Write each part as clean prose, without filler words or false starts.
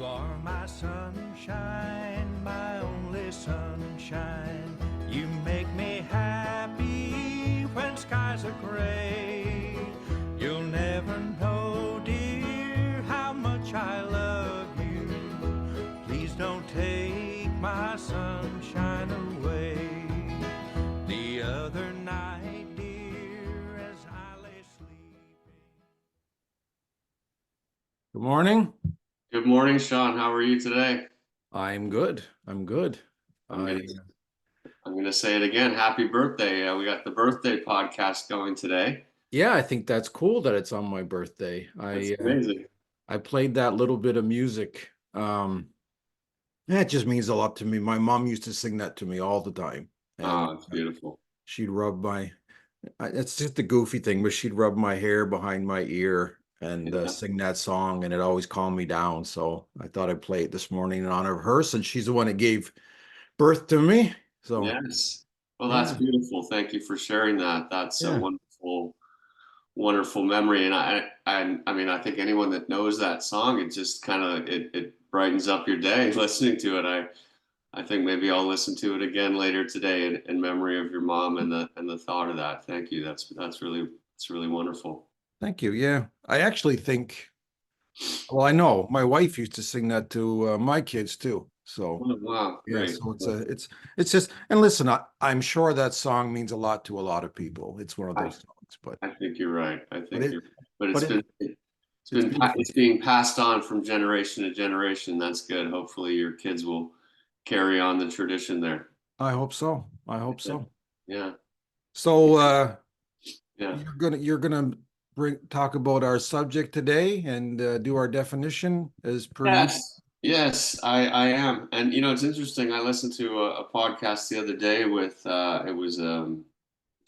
You are my sunshine, my only sunshine. You make me happy when skies are gray. You'll never know, dear, how much I love you. Please don't take my sunshine away. The other night, dear, as I lay sleeping. Good morning. Good morning, Sean. How are you today? I'm good. I'm good. I'm gonna say it again. Happy birthday. We got the birthday podcast going today. Yeah, I think that's cool that it's on my birthday. That's amazing. I played that little bit of music. That just means a lot to me. My mom used to sing that to me all the time. And Oh, it's beautiful. she'd rub it's just a goofy thing, but she'd rub my hair behind my ear and Yeah. sing that song, and it always calmed me down. So I thought I'd play it this morning in honor of her, since she's the one that gave birth to me. So Yes. Well, that's yeah, beautiful. Thank you for sharing that. That's a yeah. wonderful, wonderful memory. And I mean, I think anyone that knows that song, it just kind of it brightens up your day listening to it. I think maybe I'll listen to it again later today in memory of your mom and the thought of that. Thank you. That's really wonderful. Thank you. Yeah, I actually think. Well, I know my wife used to sing that to my kids too. So Oh, wow, yeah, great. so it's just, and listen, I'm sure that song means a lot to a lot of people. It's one of I, those songs, but I think you're right. but it But but it's beautiful. it's being passed on from generation to generation. That's good. Hopefully your kids will carry on the tradition there. I hope so. I hope Yeah. so. Yeah. So Yeah. you're gonna talk about our subject today and do our definition as per you. Yes. Yes, I am. And it's interesting. I listened to a podcast the other day with Oprah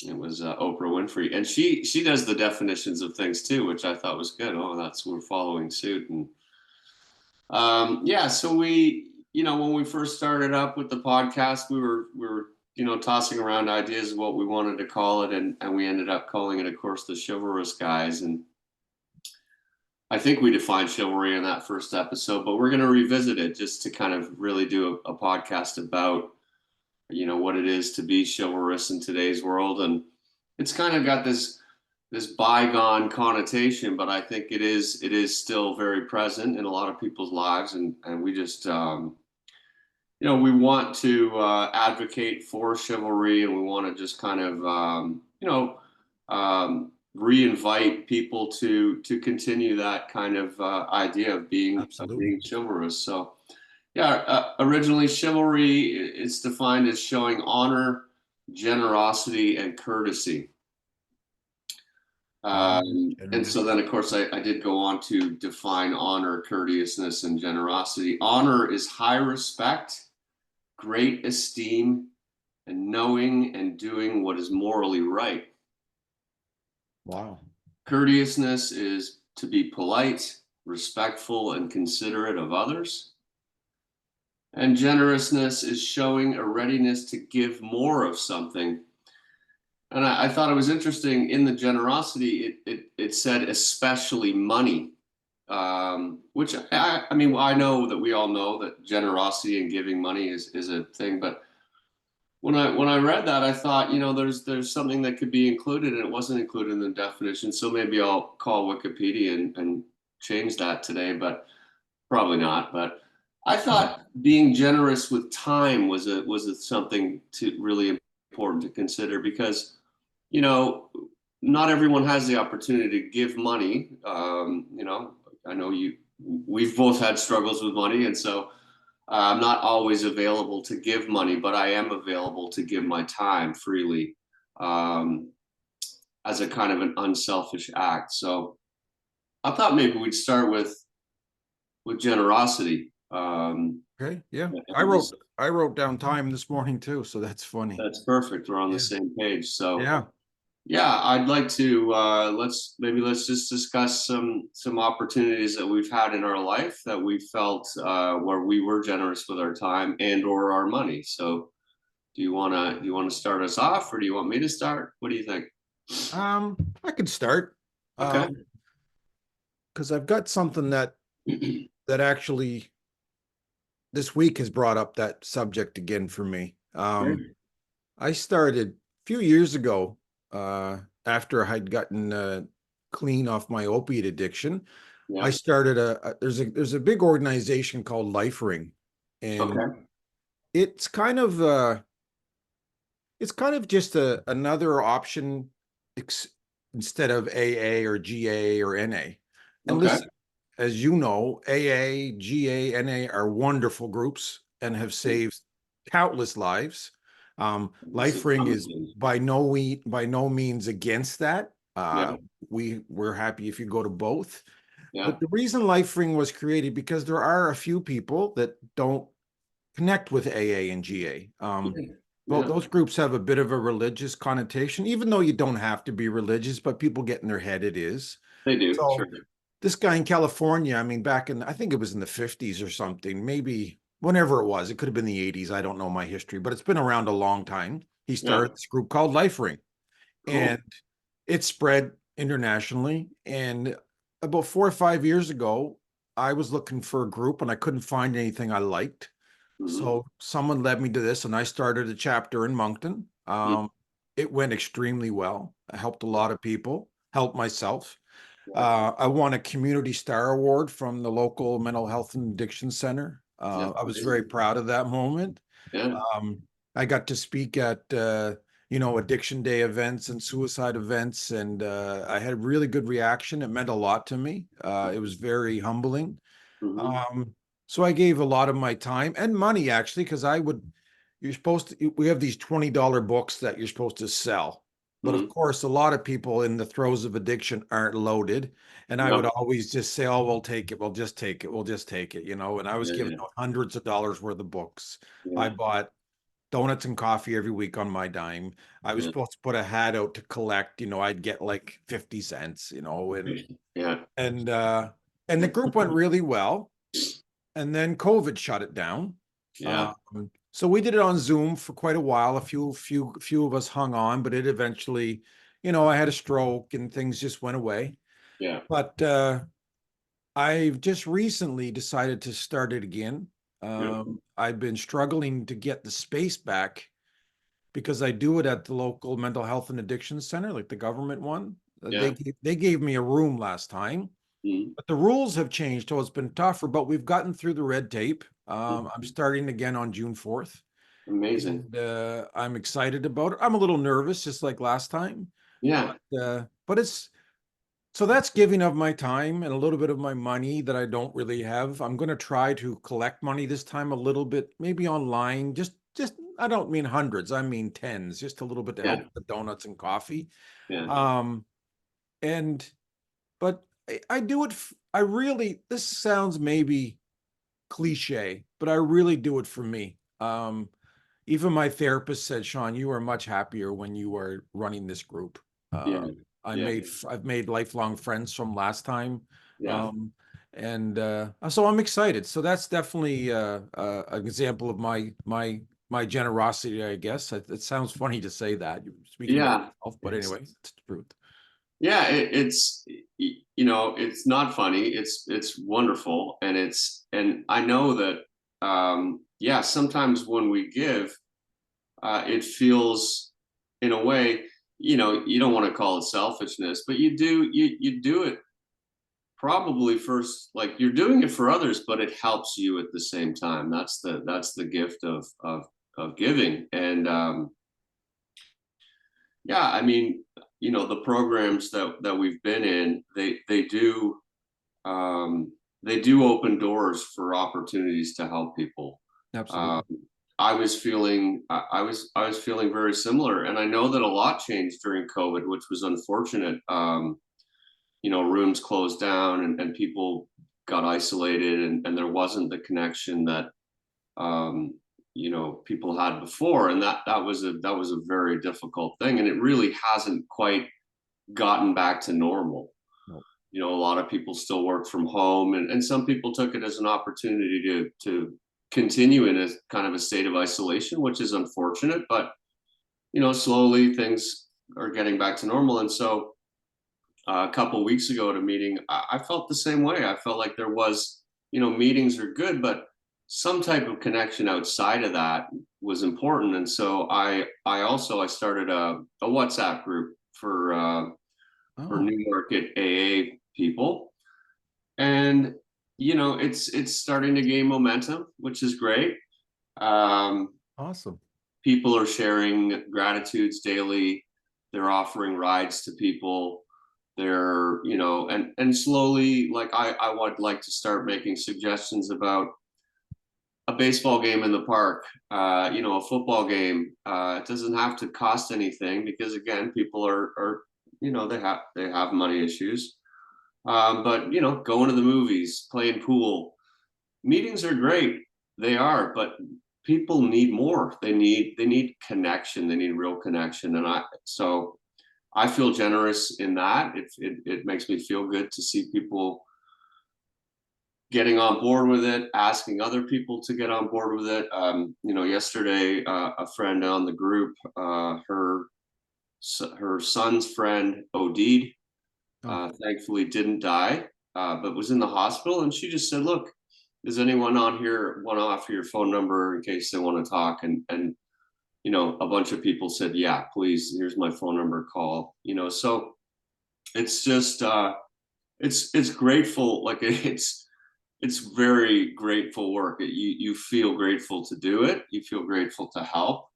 Winfrey, and she does the definitions of things too, which I thought was good. Oh, we're following suit. And yeah, so when we first started up with the podcast, we were tossing around ideas of what we wanted to call it, and we ended up calling it, of course, the Chivalrous Guys. And I think we defined chivalry in that first episode, but we're going to revisit it just to kind of really do a podcast about what it is to be chivalrous in today's world. And it's kind of got this bygone connotation, but I think it is still very present in a lot of people's lives, and we just we want to advocate for chivalry, and we want to just kind of reinvite people to continue that kind of idea of being Absolutely. chivalrous. So yeah, originally chivalry it's defined as showing honor, generosity, and courtesy. And so then, of course, I did go on to define honor, courteousness, and generosity. Honor is high respect, great esteem, and knowing and doing what is morally right. Wow. Courteousness is to be polite, respectful, and considerate of others. And generousness is showing a readiness to give more of something. And I thought it was interesting in the generosity, it said especially money, which I mean, I know that we all know that generosity and giving money is a thing. But when I read that, I thought, there's something that could be included, and it wasn't included in the definition. So maybe I'll call Wikipedia and change that today, but probably not. But I thought being generous with time was something to really important to consider, because not everyone has the opportunity to give money. I know we've both had struggles with money, and so I'm not always available to give money, but I am available to give my time freely, as a kind of an unselfish act. So I thought maybe we'd start with generosity. Okay. Yeah. Just, I wrote down time this morning too, so that's funny. that's perfect. We're on Yeah. the same page. So Yeah. yeah, I'd like to let's just discuss some opportunities that we've had in our life that we felt where we were generous with our time and or our money. So do you wanna start us off, or do you want me to start? What do you think? I could start. Okay. Because I've got something that actually this week has brought up that subject again for me. Great. I started a few years ago, after I'd gotten clean off my opiate addiction. I Yeah. started there's a big organization called LifeRing, and Okay. it's kind of just another option ex instead of AA or GA or NA. And Okay. listen, as you know, AA, GA, NA are wonderful groups and have saved countless lives. It's a LifeRing ton of is things. by no means against that. Yeah. We're happy if you go to both. Yeah. But the reason LifeRing was created because there are a few people that don't connect with AA and GA. Well, Yeah. those groups have a bit of a religious connotation, even though you don't have to be religious, but people get in their head it is. They do. Sure. So this guy in California, I mean, back in, I think it was in the 50s or something, maybe whenever it was, it could have been the 80s. I don't know my history, but it's been around a long time. He Yeah. started this group called LifeRing, and Cool. it spread internationally. And about 4 or 5 years ago, I was looking for a group and I couldn't find anything I liked. Hmm. So someone led me to this, and I started a chapter in Moncton. It went extremely well. I helped a lot of people, helped myself. Yeah. I won a Community Star Award from the local mental health and addiction center. Yeah. I was very Amazing. proud of that moment. Yeah. Um, I got to speak at Addiction Day events and suicide events, and I had a really good reaction. It meant a lot to me. It was very humbling. Hmm. Um, so I gave a lot of my time and money actually, because you're supposed to, we have these $20 books that you're supposed to sell. But of Hmm. course, a lot of people in the throes of addiction aren't loaded. And I would Yep. always just say, oh, we'll take it. We'll just take it. We'll just take it, And I was Yeah. giving Yeah. out hundreds of dollars worth of books. I Yeah. bought donuts and coffee every week on my dime. I was Yeah. supposed to put a hat out to collect, I'd get like 50 cents, Yeah. and uh and the group went really well, and then COVID shut it down. Yeah. So we did it on Zoom for quite a while. A few of us hung on, but it eventually, I had a stroke and things just went away. Yeah. But I've just recently decided to start it again. Yeah. I've been struggling to get the space back because I do it at the local mental health and addiction center, like the government one. Yeah. They gave me a room last time, Mhm. but the rules have changed, so it's been tougher, but we've gotten through the red tape. I'm Mhm. starting again on June 4th, Amazing. and I'm excited about it. I'm a little nervous, just like last time, Yeah. but it's so that's giving of my time and a little bit of my money that I don't really have. I'm going to try to collect money this time a little bit, maybe online. Just I don't mean hundreds, I mean tens, just a little bit to help Yeah. with the donuts and coffee. Yeah. Um, and but I do it. I really, this sounds maybe cliche, but I really do it for me. Even my therapist said, Sean, you are much happier when you are running this group. Yeah. Yeah. I've made lifelong friends from last time. Yeah. Um, and so I'm excited. So that's definitely an example of my generosity, I guess. It sounds funny to say that, you're speaking about Yeah. yourself, but It's anyway, it's the truth. yeah, it's not funny. It's wonderful, and I know that yeah, sometimes when we give, it feels in a way, you don't want to call it selfishness, but you do it probably first, like you're doing it for others, but it helps you at the same time. That's the gift of giving. And yeah, I mean, the programs that we've been in, um, they do open doors for opportunities to help people. Um, Absolutely. I was feeling very similar, and I know that a lot changed during COVID, which was unfortunate. Rooms closed down, and people got isolated, and there wasn't the connection that people had before, and that was a very difficult thing, and it really hasn't quite gotten back to normal. No. A lot of people still work from home, and some people took it as an opportunity to continue in a kind of a state of isolation, which is unfortunate, but slowly things are getting back to normal. And so a couple of weeks ago at a meeting, I felt the same way. I felt like there was, meetings are good, but some type of connection outside of that was important. And so I started a WhatsApp group for Oh, New Market AA people. And it's starting to gain momentum, which is great. Um, awesome. People are sharing gratitudes daily. They're offering rides to people. They're, and slowly, like I would like to start making suggestions about a baseball game in the park, a football game. It doesn't have to cost anything because again, people are they have money issues. But going to the movies, playing pool, meetings are great. They are, but people need more. They need connection. They need real connection. And I feel generous in that. It makes me feel good to see people getting on board with it, asking other people to get on board with it. Yesterday, a friend on the group, her son's friend OD'd. Oh, Thankfully, didn't die, but was in the hospital. And she just said, "Look, does anyone on here want to offer your phone number in case they want to talk?" And a bunch of people said, "Yeah, please. Here's my phone number. Call." So it's just it's grateful. Like it's very grateful work. You feel grateful to do it. You feel grateful to help.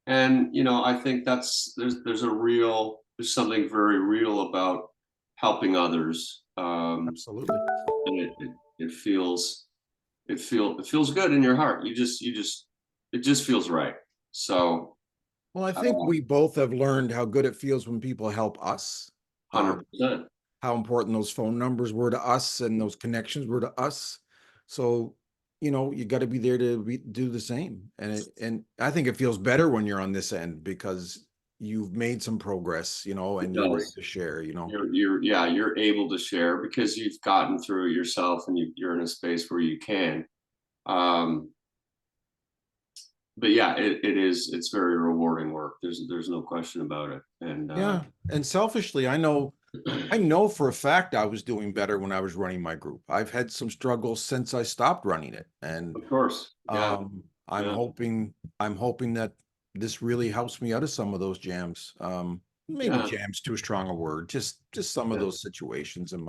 And I think there's something very real about helping others. absolutely. And it feels good in your heart. It just feels right. So Well, I uh, think we both have learned how good it feels when people help us. Um, 100%. how important those phone numbers were to us and those connections were to us. So, you got to be there to do the same. And I think it feels better when you're on this end because you've made some progress, It and you're ready does. to share. You're able to share because you've gotten through it yourself and you're in a space where you can. Um, but yeah, it's very rewarding work. There's no question about it. And Yeah. And selfishly, I know for a fact I was doing better when I was running my group. I've had some struggles since I stopped running it. And of course, yeah, I'm yeah, hoping that this really helps me out of some of those jams. Maybe yeah, jams too strong a word. Just some of yeah, those situations in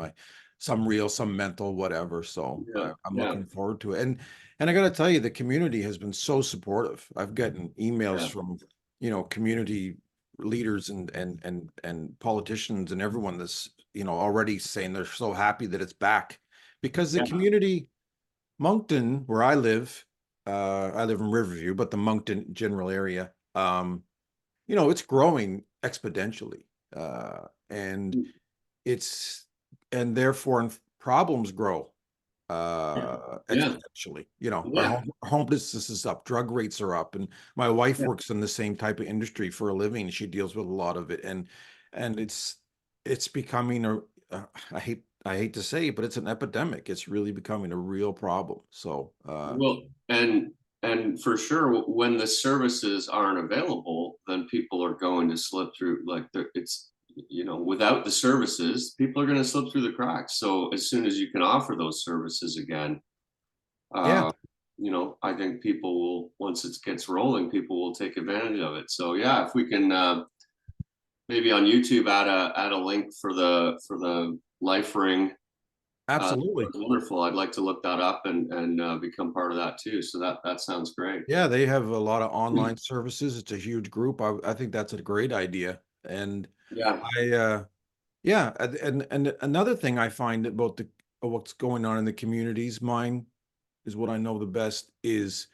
some real, some mental, whatever. So yeah, I'm yeah, looking forward to it. And I got to tell you, the community has been so supportive. I've gotten emails yeah, from community leaders and politicians and everyone that's already saying they're so happy that it's back because the yeah, community. Moncton, where I live in Riverview, but the Moncton general area, it's growing exponentially. And mm, it's and therefore problems grow yeah, exponentially. yeah, Homelessness is up, drug rates are up, and my wife yeah. works in the same type of industry for a living. She deals with a lot of it, and it's becoming I hate to say it, but it's an epidemic. It's really becoming a real problem. So Well, and for sure, when the services aren't available, then people are going to slip through. It's without the services, people are going to slip through the cracks. So as soon as you can offer those services again, yeah, uh, I think people will, once it gets rolling, people will take advantage of it. So yeah, if we can maybe on YouTube add a link for the Life Ring. absolutely. That's wonderful. I'd like to look that up and become part of that too. So that sounds great. Yeah, they have a lot of online services. It's a huge group. I think that's a great idea. And Yeah, I yeah, and another thing I find about what's going on in the communities, mine is what I know the best is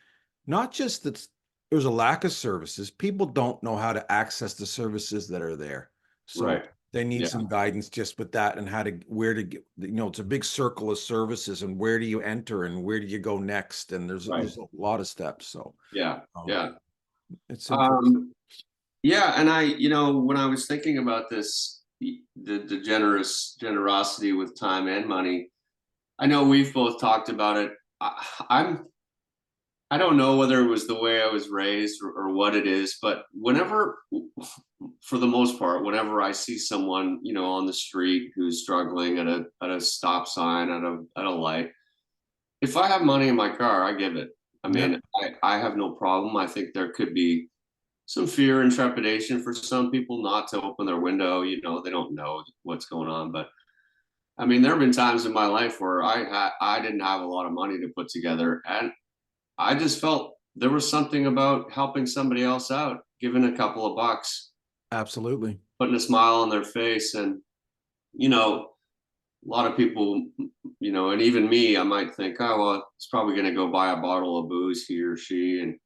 not just that there's a lack of services. People don't know how to access the services that are there. So right. they need Yeah, some guidance just with that and where to get, it's a big circle of services and where do you enter and where do you go next? And right. there's a lot of steps. So Yeah, um, yeah. it's important. Um, yeah, and when I was thinking about this, the generosity with time and money, I know we've both talked about it. I'm I don't know whether it was the way I was raised or what it is, but for the most part, whenever I see someone, on the street who's struggling at a stop sign, at a light, if I have money in my car, I give it. I Yeah. mean, I have no problem. I think there could be some fear and trepidation for some people not to open their window. You know, they don't know what's going on. But I mean, there have been times in my life where I didn't have a lot of money to put together, and I just felt there was something about helping somebody else out, giving a couple of bucks, Absolutely. putting a smile on their face. And you know, a lot of people, you know, and even me, I might think, oh well, it's probably going to go buy a bottle of booze, he or she. And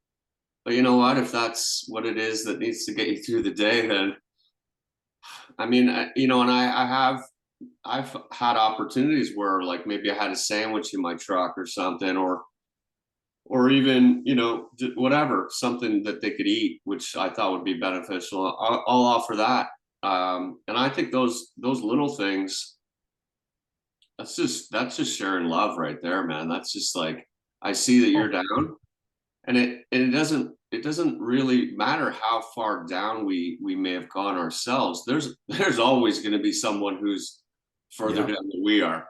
but you know what, if that's what it is that needs to get you through the day, then I mean, you know, and I've had opportunities where like maybe I had a sandwich in my truck or something, or even, you know, whatever, something that they could eat, which I thought would be beneficial. I'll offer that. And I think those little things, that's just sharing love right there, man. That's just like, I see that you're Oh, down, and it doesn't really matter how far down we may have gone ourselves. There's always going to be someone who's further yeah. down than we are.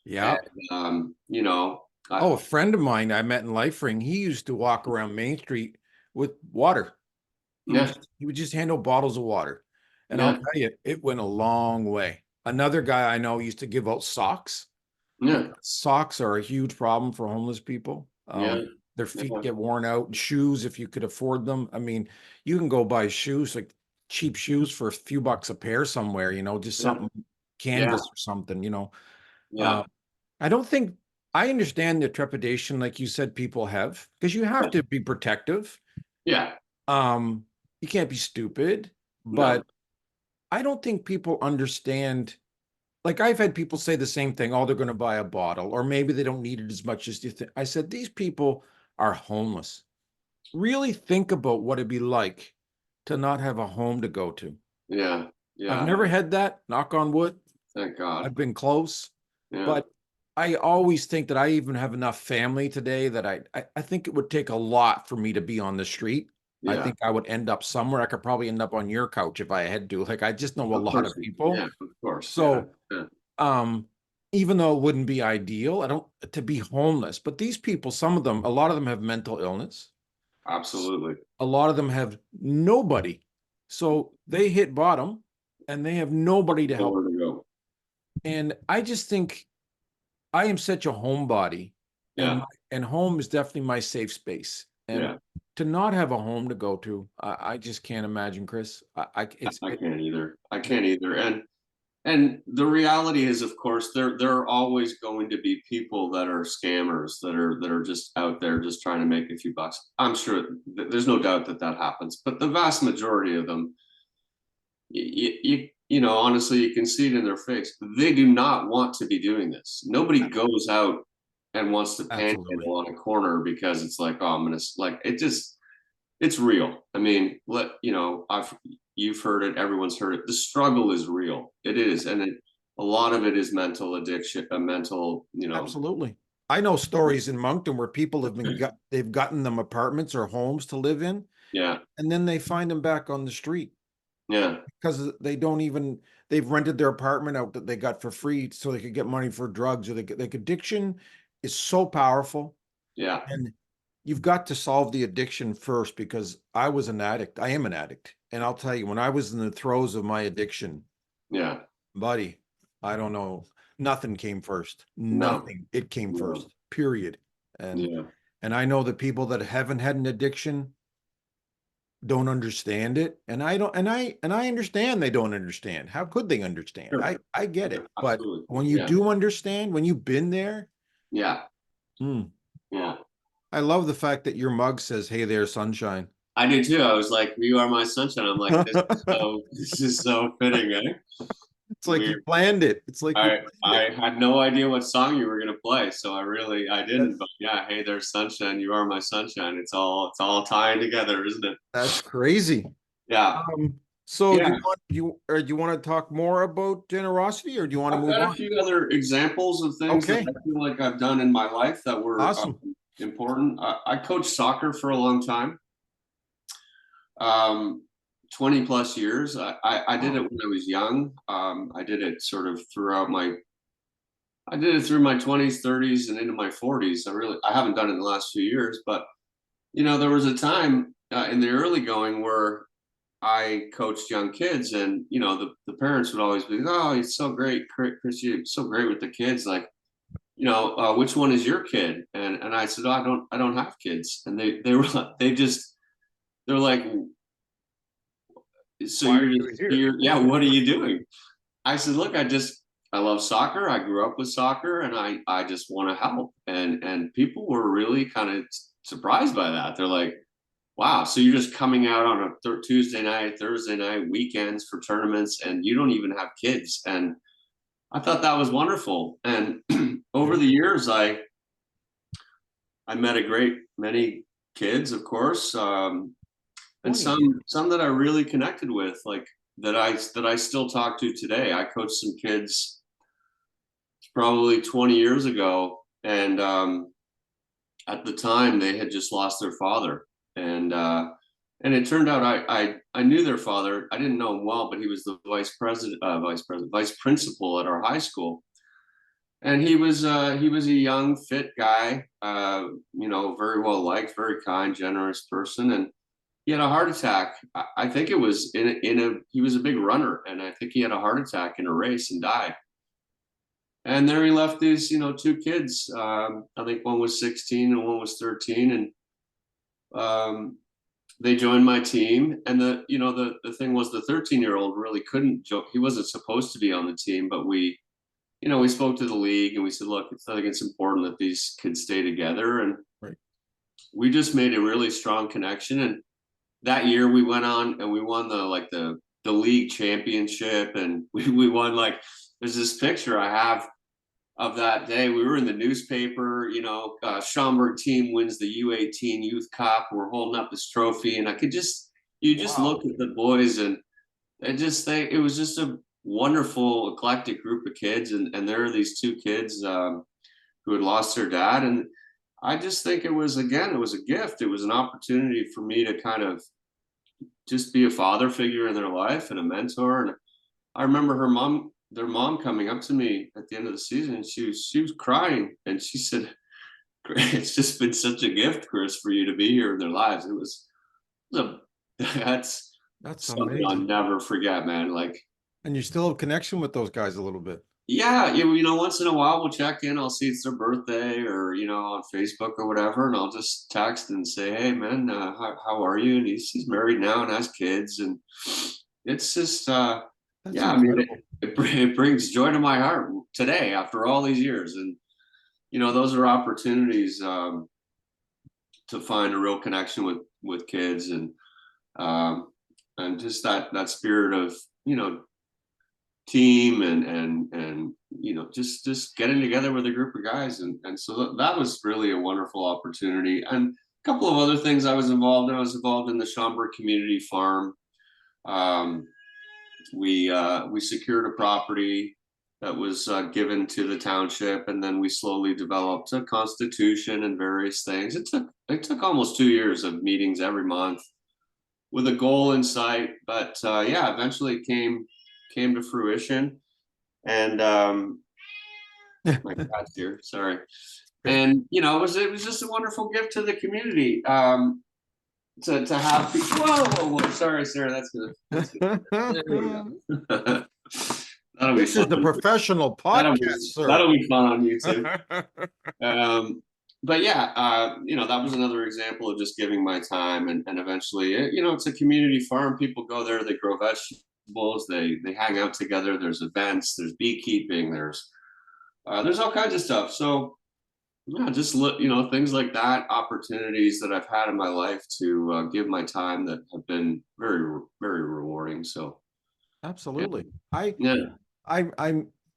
Yeah. And you know, Oh, a friend of mine I met in Life Ring, he used to walk around Main Street with water. yeah, He would just handle bottles of water. And I'll yeah, tell you, it went a long way. Another guy I know used to give out socks. yeah, Socks are a huge problem for homeless people. yeah, Their feet yeah, get worn out. And shoes, if you could afford them. I mean, you can go buy shoes, like cheap shoes for a few bucks a pair somewhere, just yeah, something yeah, canvas or something. Uh, yeah, I don't think I understand the trepidation, like you said, people have, because you have to be protective. yeah. Um, you can't be stupid, No, but I don't think people understand. Like I've had people say the same thing, oh, they're going to buy a bottle, or maybe they don't need it as much as you think. I said, these people are homeless. Really think about what it'd be like to not have a home to go to. yeah, I've yeah. never had that, knock on wood. Thank God. I've been close, Yeah, but I always think that I even have enough family today that I think it would take a lot for me to be on the street. I yeah. think I would end up somewhere. I could probably end up on your couch if I had to. Like I just know a Of lot course. of people. Yeah, of course. Yeah, So yeah. um, even though it wouldn't be ideal, I don't to be homeless. But these people, some of them, a lot of them have mental illness. Absolutely. A lot of them have nobody. So they hit bottom and they have nobody to help. Nowhere to go. And I just think I am such a homebody, and Yeah, and home is definitely my safe space. And yeah. to not have a home to go to, I just can't imagine, Chris. I can't either. I can't either. And the reality is, of course, there are always going to be people that are scammers that are just out there just trying to make a few bucks. I'm sure there's no doubt that that happens, but the vast majority of them, you know, honestly, you can see it in their face. They do not want to be doing this. Nobody goes out and wants to Absolutely. panhandle on a corner because it's like, oh, I'm gonna like it. Just it's real. I mean, you know, you've heard it. Everyone's heard it. The struggle is real. It is, and a lot of it is mental addiction, a mental, you know. Absolutely. I know stories in Moncton where people they've gotten them apartments or homes to live in, Yeah, and then they find them back on the street yeah, because they've rented their apartment out that they got for free so they could get money for drugs, or like addiction is so powerful. yeah, And you've got to solve the addiction first, because I was an addict. I am an addict. And I'll tell you, when I was in the throes of my addiction, yeah. buddy, I don't know, nothing came first. No, Nothing. It came no, first, period. And yeah, and I know the people that haven't had an addiction don't understand it. And I understand they don't understand. How could they understand? sure, I get yeah, it. But absolutely, when you yeah, do understand, when you've been there, yeah, hmm, yeah. I love the fact that your mug says, "Hey there, sunshine." I do too. I was like, "You are my sunshine." I'm like, this is so fitting, eh? It's like you We planned it. It's like you planned I it. had no idea what song you were gonna play, so I didn't. That's But yeah, hey, there's sunshine. You are my sunshine. It's all tying together, isn't it? that's crazy. Yeah, So do yeah. you want to talk more about generosity, or do you want to I've move got a on? few other examples of things that Okay, I feel like I've done in my life that were awesome. important. I coached soccer for a long time, um, 20 plus years. I did it Wow. when I was young. I did it sort of throughout my I did it through my 20s, 30s, and into my 40s. I haven't done it in the last few years, but there was a time in the early going where I coached young kids, and the parents would always be, "Oh, it's so great, Chris, you're so great with the kids." Like, which one is your kid? And I said, "Oh, I don't have kids." And they were they're like, "So Why are you're you just here? here? Yeah, what are you doing?" I said, "Look, I love soccer. I grew up with soccer, and I just want to help." And people were really kind of surprised by that. They're like, "Wow, so you're just coming out on a Tuesday night, Thursday night, weekends for tournaments, and you don't even have kids." And I thought that was wonderful. And over Yeah. the years, I met a great many kids, of course, and 20 some years. some that I really connected with, like that I still talk to today. I coached some kids probably 20 years ago, and at the time they had just lost their father, and it turned out I knew their father. I didn't know him well, but he was the vice principal at our high school, and he was a young, fit guy, very well liked, very kind, generous person, and he had a heart attack. I think it was he was a big runner, and I think he had a heart attack in a race and died. And there he left these, two kids. I think one was 16 and one was 13, and they joined my team. And the thing was, the 13-year-old really couldn't joke. He wasn't supposed to be on the team, but we spoke to the league and we said, look, I think it's important that these kids stay together. And Right. we just made a really strong connection. And that year we went on and we won the league championship, and we won. Like, there's this picture I have of that day. We were in the newspaper, Schaumburg team wins the U18 Youth Cup. We're holding up this trophy, and you just Wow. look at the boys, and it was just a wonderful, eclectic group of kids. And there are these two kids who had lost their dad. And I just think it was a gift. It was an opportunity for me to kind of just be a father figure in their life and a mentor. And I remember their mom coming up to me at the end of the season, and she was crying, and she said, "It's just been such a gift, Chris, for you to be here in their lives." That's That's something I'll amazing. never forget, man. Like, And you still have connection with those guys a little bit. yeah, once in a while we'll check in. I'll see it's their birthday, or on Facebook or whatever, and I'll just text and say, "Hey, man, how are you?" And he's married now and has kids, and it's just That's yeah. I mean, incredible. it brings joy to my heart today after all these years. And those are opportunities to find a real connection with kids, um, and just that spirit of team, and just getting together with a group of guys. And so that was really a wonderful opportunity. And a couple of other things I was involved in. I was involved in the Schaumburg Community Farm. Um, we secured a property that was given to the township, and then we slowly developed a constitution and various things. It took almost 2 years of meetings every month with a goal in sight. But yeah, eventually it came to fruition. And my cat's here, sorry. And it was just a wonderful gift to the community, to have people. Whoa, sorry, Sarah, there we go. That'll be This is the fun. professional That'll podcast, be sir. that'll be fun on YouTube. But yeah, that was another example of just giving my time, and eventually, it's a community farm. People go there, they grow vegetables, they hang out together. There's events, there's beekeeping, there's all kinds of stuff. So yeah, just look, things like that, opportunities that I've had in my life to give my time that have been very, very rewarding. So yeah, Absolutely. I yeah, I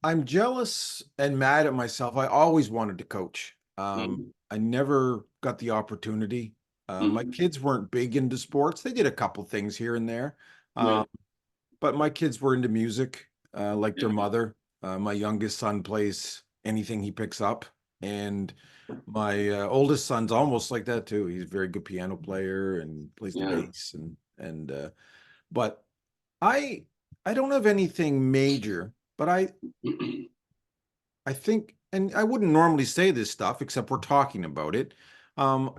I'm jealous and mad at myself. I always wanted to coach. mhm, I never got the opportunity. My mhm, kids weren't big into sports. They did a couple things here and there. yeah, But my kids were into music, like yeah, their mother. My youngest son plays anything he picks up, and my oldest son's almost like that too. He's a very good piano player and plays the yeah. bass, and but I I don't have anything major, but I think and I wouldn't normally say this stuff, except we're talking about it. Um,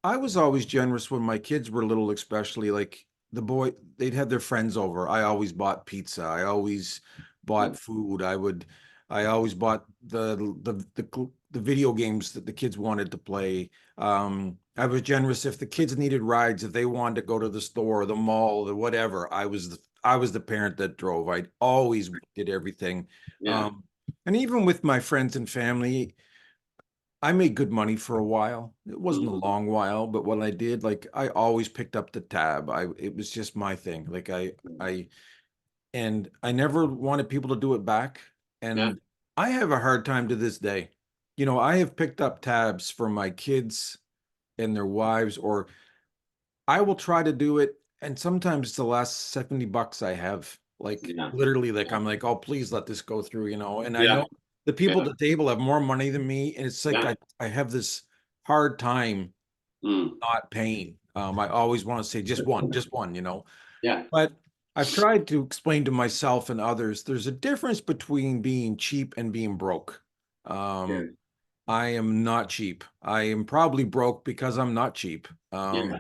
I was always generous when my kids were little, especially like they'd have their friends over. I always bought pizza. I always bought food. I always bought the video games that the kids wanted to play. I was generous if the kids needed rides, if they wanted to go to the store, the mall, or whatever. I was the parent that drove. I always did everything. Yeah. Um, and even with my friends and family, I made good money for a while. It wasn't a Mhm. long while, but what I did, like I always picked up the tab. It was just my thing. Like I never wanted people to do it back. Yeah. And I have a hard time to this day. You know, I have picked up tabs for my kids and their wives, or I will try to do it, and sometimes it's the last 70 bucks I have. Like Yeah. literally, like I'm like, oh, please let this go through, you know. And I Yeah. know the people Yeah. at the table have more money than me, and it's like Yeah. I have this hard time Mm. not paying. I always want to say just one, you know. Yeah. But I've tried to explain to myself and others there's a difference between being cheap and being broke. Yeah. Um, I am not cheap. I am probably broke because I'm not cheap. Yeah.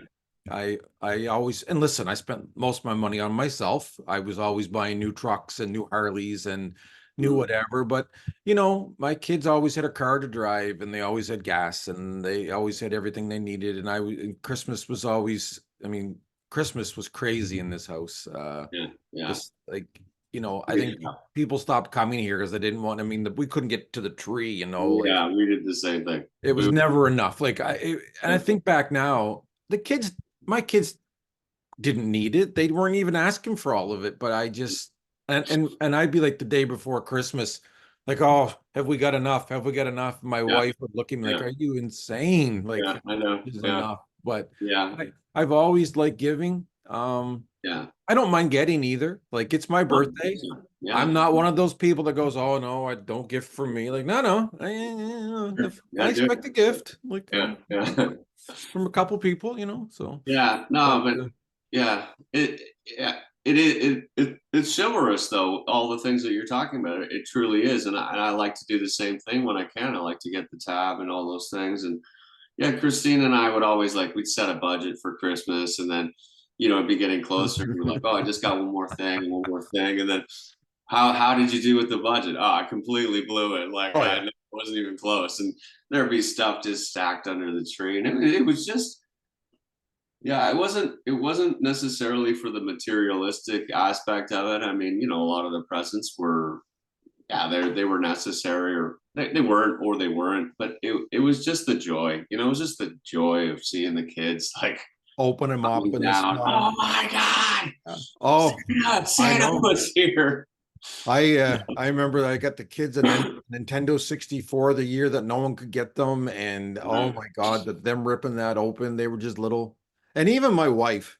I always, and listen, I spent most of my money on myself. I was always buying new trucks and new Harleys and new Mm. whatever. But you know, my kids always had a car to drive, and they always had gas, and they always had everything they needed. And Christmas was always, I mean, Christmas was crazy in this house. Yeah. Yeah. Just like, you know, I think Yeah. people stopped coming here because they didn't want. I mean, we couldn't get to the tree, you know, like Yeah. We did the same thing. it was never enough. And I think back now, my kids didn't need it. They weren't even asking for all of it, but I just, and I'd be like the day before Christmas, like, oh, have we got enough? Have we got enough? My Yeah. wife would look at me like, Yeah. are you insane? Yeah. Like, I know. this is Yeah. enough. But Yeah. I've always liked giving. Yeah. I don't mind getting either. Like, it's my birthday. I'm Yeah. not one of those people that goes, "Oh no, I don't gift for me." Like, no, if I Yeah. Do expect a gift, like Yeah. Yeah. from a couple people, you know. So, Yeah. but No, but yeah, yeah, it's chivalrous though. All the things that you're talking about, it truly is, and I like to do the same thing when I can. I like to get the tab and all those things, and yeah, Christine and I would always like we'd set a budget for Christmas, and then it'd be getting closer, and we're like, oh, I just got one more thing, and then how did you do with the budget? Oh, I completely blew it. Like oh yeah, I wasn't even close, and there'd be stuff just stacked under the tree, and it was just yeah, it wasn't necessarily for the materialistic aspect of it. I mean, a lot of the presents were yeah, they were necessary or they weren't or they weren't, but it was just the joy. It was just the joy of seeing the kids like open them up coming in the down. snow. Oh my God. Yeah. Oh, I Santa know. was here. I remember I got the kids a Nintendo 64 the year that no one could get them, and oh my God, that them ripping that open, they were just little. And even my wife,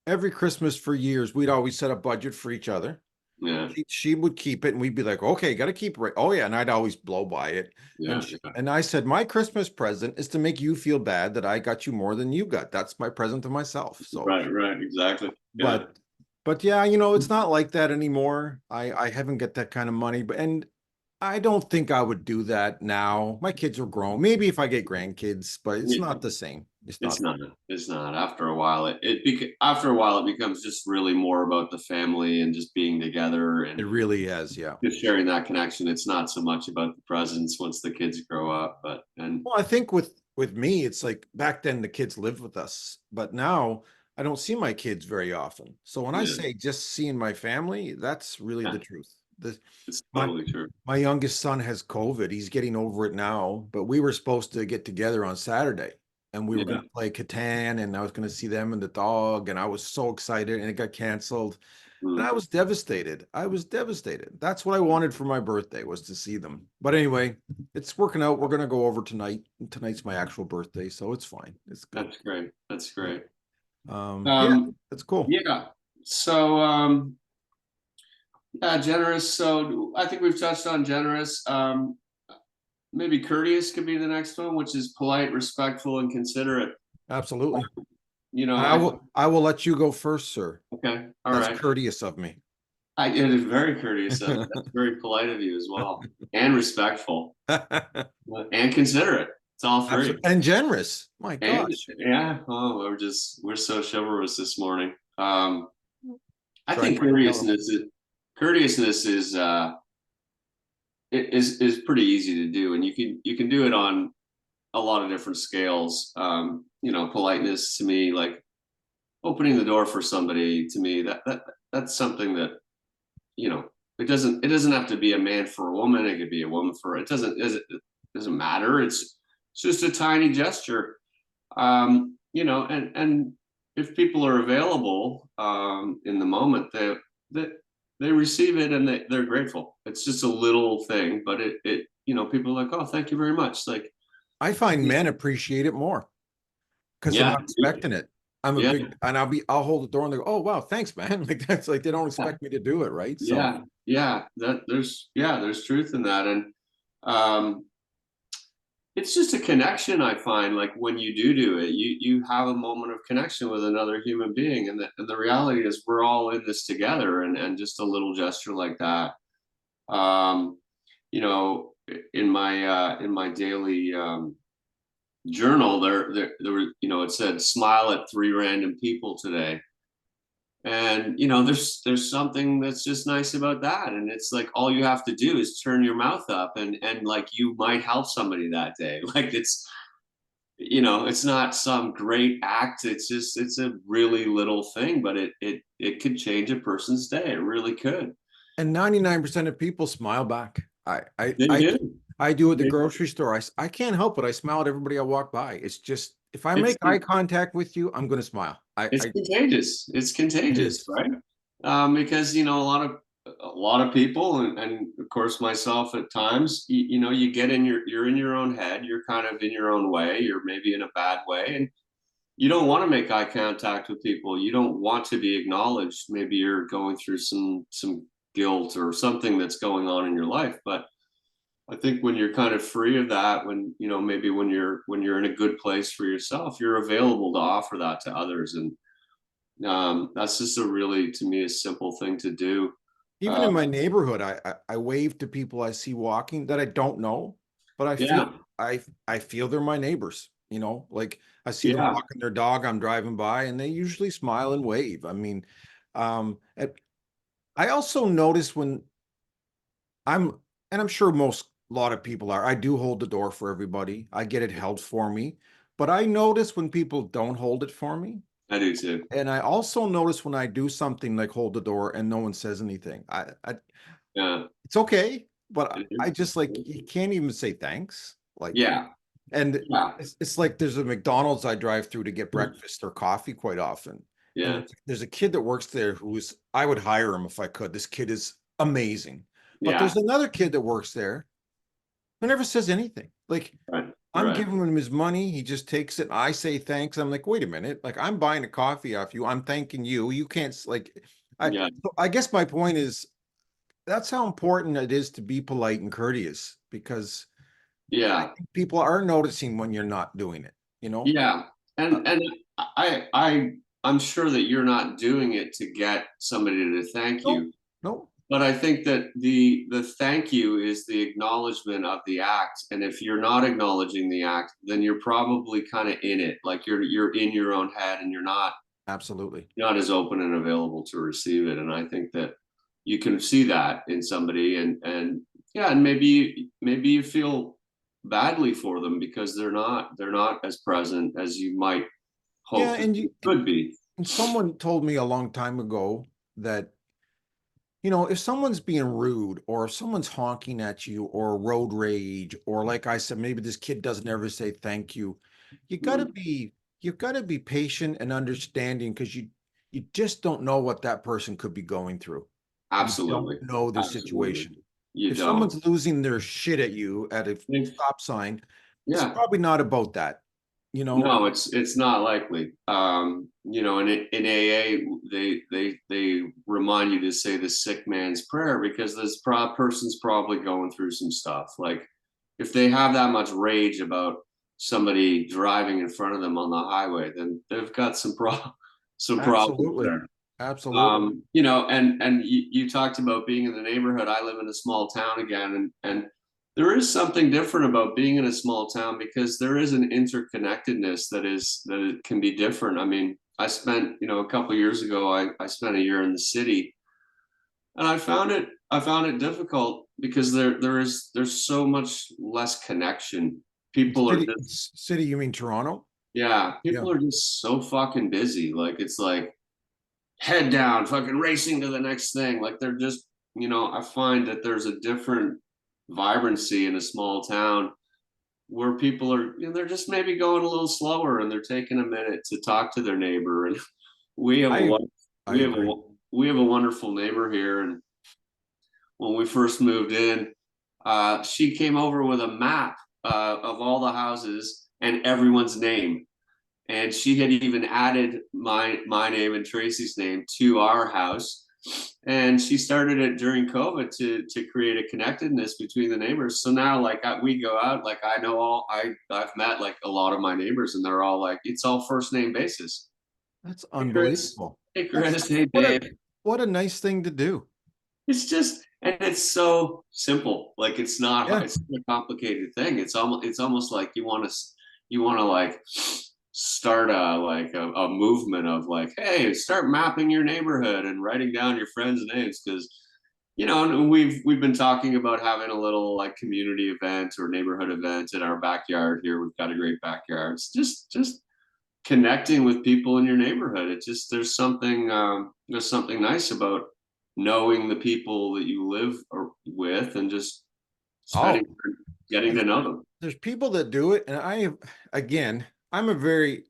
every Christmas for years, we'd always set a budget for each other. Yeah, She would keep it, and we'd be like, okay, got to keep it. Oh yeah, and I'd always blow by it. yeah, yeah. And I said, my Christmas present is to make you feel bad that I got you more than you got. That's my present to myself. So, Right, right, exactly. Yeah. but but yeah, it's not like that anymore. I haven't got that kind of money, and I don't think I would do that now. My kids are grown. Maybe if I get grandkids, but it's not the same. It's It's not. not. It's not. After a while, after a while it becomes just really more about the family and just being together It and really is, yeah. just sharing that connection. It's not so much about the presents once the kids grow up, but and Well, I think with me, it's like back then the kids lived with us, but now I don't see my kids very often. So when I yeah, say just seeing my family, that's really yeah, the truth. it's My totally true. my youngest son has COVID. He's getting over it now, but we were supposed to get together on Saturday, and we were going Yeah. to play Catan, and I was going to see them and the dog, and I was so excited, and it got canceled. And I Mm. was devastated. I was devastated. That's what I wanted for my birthday, was to see them. But anyway, it's working out. We're going to go over tonight. Tonight's my actual birthday, so it's fine. It's good. That's great. That's great. Yeah, Um, that's cool. yeah. So, yeah, generous. So I think we've touched on generous. Maybe courteous could be the next one, which is polite, respectful, and considerate. Absolutely. You know, And I I will let you go first, sir. okay. All That's right. courteous of me. It is very courteous. That's very polite of you as well, and respectful, and considerate. It's all three. And generous. My And gosh. yeah, oh, we're so chivalrous this morning. I Try think not to tell them. courteousness is pretty easy to do, and you can do it on a lot of different scales. Politeness to me, like opening the door for somebody, to me, that's something that, it doesn't have to be a man for a woman. It could be a woman for, it doesn't matter. It's just a tiny gesture. And if people are available in the moment, they receive it, and they're grateful. It's just a little thing, but people are like, oh, thank you very much. Like, I find men appreciate it more because they're yeah, not expecting it. I'm a yeah, big, and I'll hold the door and they go, oh, wow, thanks, man. Like that's like, they don't expect me to do it. Right. So there's truth in that. And um, it's just a connection. I find, like, when you do it, you have a moment of connection with another human being, and the reality is we're all in this together, and just a little gesture like that. Um, in my daily journal, there were, it said, smile at 3 random people today. And there's something that's just nice about that. And it's like, all you have to do is turn your mouth up, and like, you might help somebody that day. Like, it's not some great act. It's a really little thing, but it could change a person's day. It really could. and 99% of people smile back. They do. I do at the They- grocery store. I can't help it. I smile at everybody I walk by. It's just, if I It's make eye contact with you, I'm going to smile. it's contagious. It's It contagious, is. right? Because a lot of people, and of course myself at times, you get you're in your own head. You're kind of in your own way. You're maybe in a bad way, and you don't want to make eye contact with people. You don't want to be acknowledged. Maybe you're going through some guilt or something that's going on in your life. But I think when you're kind of free of that, maybe when you're in a good place for yourself, you're available to offer that to others. And that's just to me, a simple thing to do. Even Uh, in my neighborhood, I wave to people I see walking that I don't know, but yeah, I feel they're my neighbors. Like I see them yeah, walking their dog, I'm driving by, and they usually smile and wave. I mean, and I also notice when I'm, and I'm sure a lot of people are, I do hold the door for everybody. I get it held for me, but I notice when people don't hold it for me. I do too. And I also notice when I do something like hold the door and no one says anything. Yeah, It's okay, but it I is. just, like, you can't even say thanks. Like, Yeah, and yeah, it's like there's a McDonald's I drive through to get breakfast or coffee quite often. And yeah, there's a kid that works there I would hire him if I could. This kid is amazing. But yeah. there's another kid that works there who never says anything. Like, Right, I'm right. giving him his money. He just takes it. I say thanks. I'm like, wait a minute. Like, I'm buying a coffee off you. I'm thanking you. You can't Yeah, I guess my point is that's how important it is to be polite and courteous, because I yeah, think people are noticing when you're not doing it, yeah. Uh, And I'm sure that you're not doing it to get somebody to thank no, you. no, But I think that the thank you is the acknowledgement of the act. And if you're not acknowledging the act, then you're probably kind of in it. Like, you're in your own head, and absolutely. you're not as open and available to receive it. And I think that you can see that in somebody, and yeah, and maybe you feel badly for them because they're not as present as you might Yeah, hope that they could be. and someone told me a long time ago that, if someone's being rude, or if someone's honking at you, or road rage, or like I said, maybe this kid doesn't ever say thank you, you gotta Mm, be you've got to be patient and understanding, because you just don't know what that person could be going through. You don't absolutely, know their absolutely. situation. You If don't. someone's losing their shit at you at a stop sign, it's Yeah. probably not about that, you know? No, it's not likely. In AA, they remind you to say the sick man's prayer, because this person's probably going through some stuff. Like, if they have that much rage about somebody driving in front of them on the highway, then they've got some problems Absolutely. there. Absolutely. You know, and you talked about being in the neighborhood. I live in a small town again, and there is something different about being in a small town because there is an interconnectedness that it can be different. I mean, I spent, you know, a couple years ago, I spent a year in the city, and I found it difficult because there's so much less connection. People are City, just, city, you mean Toronto? yeah, Yeah. people are just so fucking busy. Like it's like head down, fucking racing to the next thing. Like they're just, you know, I find that there's a different vibrancy in a small town where people are, you know, they're just maybe going a little slower and they're taking a minute to talk to their neighbor. And we have a I won- I agree. we have a wonderful neighbor here. And when we first moved in, she came over with a map of all the houses and everyone's name, and she had even added my name and Tracy's name to our house. And she started it during COVID to create a connectedness between the neighbors. So now, like we go out, like I know I've met like a lot of my neighbors, and they're all like, it's all first name basis. That's Hey Chris, unbelievable. hey That's Chris, hey what a Dave. what a nice thing to do. It's just, and it's so simple. Like it's not Yeah. it's not a complicated thing. It's almost like you want to like start a movement of like, hey, start mapping your neighborhood and writing down your friends' names, because you know, and we've been talking about having a little like community event or neighborhood event in our backyard here. We've got a great backyard. It's just connecting with people in your neighborhood. It just there's something nice about knowing the people that you live with and just Oh, spending getting to know them. there's people that do it, and again, I'm a very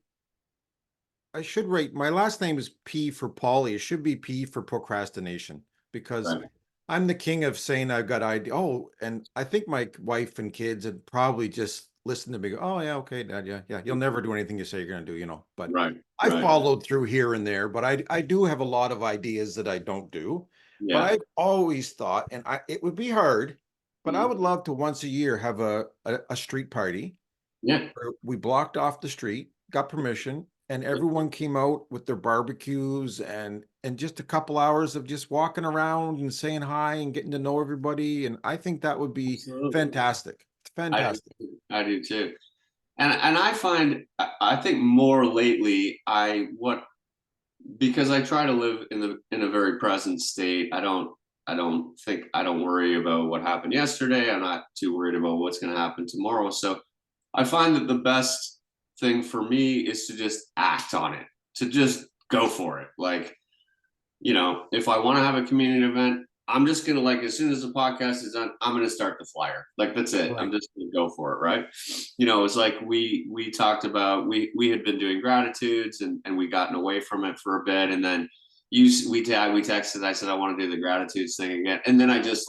I should write my last name is P for Polly. It should be P for procrastination because Right. I'm the king of saying I've got idea. Oh, and I think my wife and kids had probably just listened to me go, oh yeah, okay, Dad, yeah, yeah. You'll never do anything you say you're gonna do, But Right. I Right. followed through here and there, but I do have a lot of ideas that I don't do. But Yeah. I've always thought, and it would be hard, but I Mhm. would love to once a year have a street party Yeah. where we blocked off the street, got permission, and everyone came out with their barbecues and just a couple hours of just walking around and saying hi and getting to know everybody. And I think that would be Absolutely. fantastic. It's I do. fantastic. I do too. And I find I think more lately I what because I try to live in a very present state. I don't worry about what happened yesterday. I'm not too worried about what's going to happen tomorrow. So I find that the best thing for me is to just act on it, to just go for it. Like, you know, if I want to have a community event, I'm just gonna like as soon as the podcast is done, I'm gonna start the flyer. Like that's it. I'm Right. just gonna go for it, right? You know, it's like we talked about we had been doing gratitudes and we gotten away from it for a bit, and then we texted. I said I want to do the gratitudes thing again, and then I just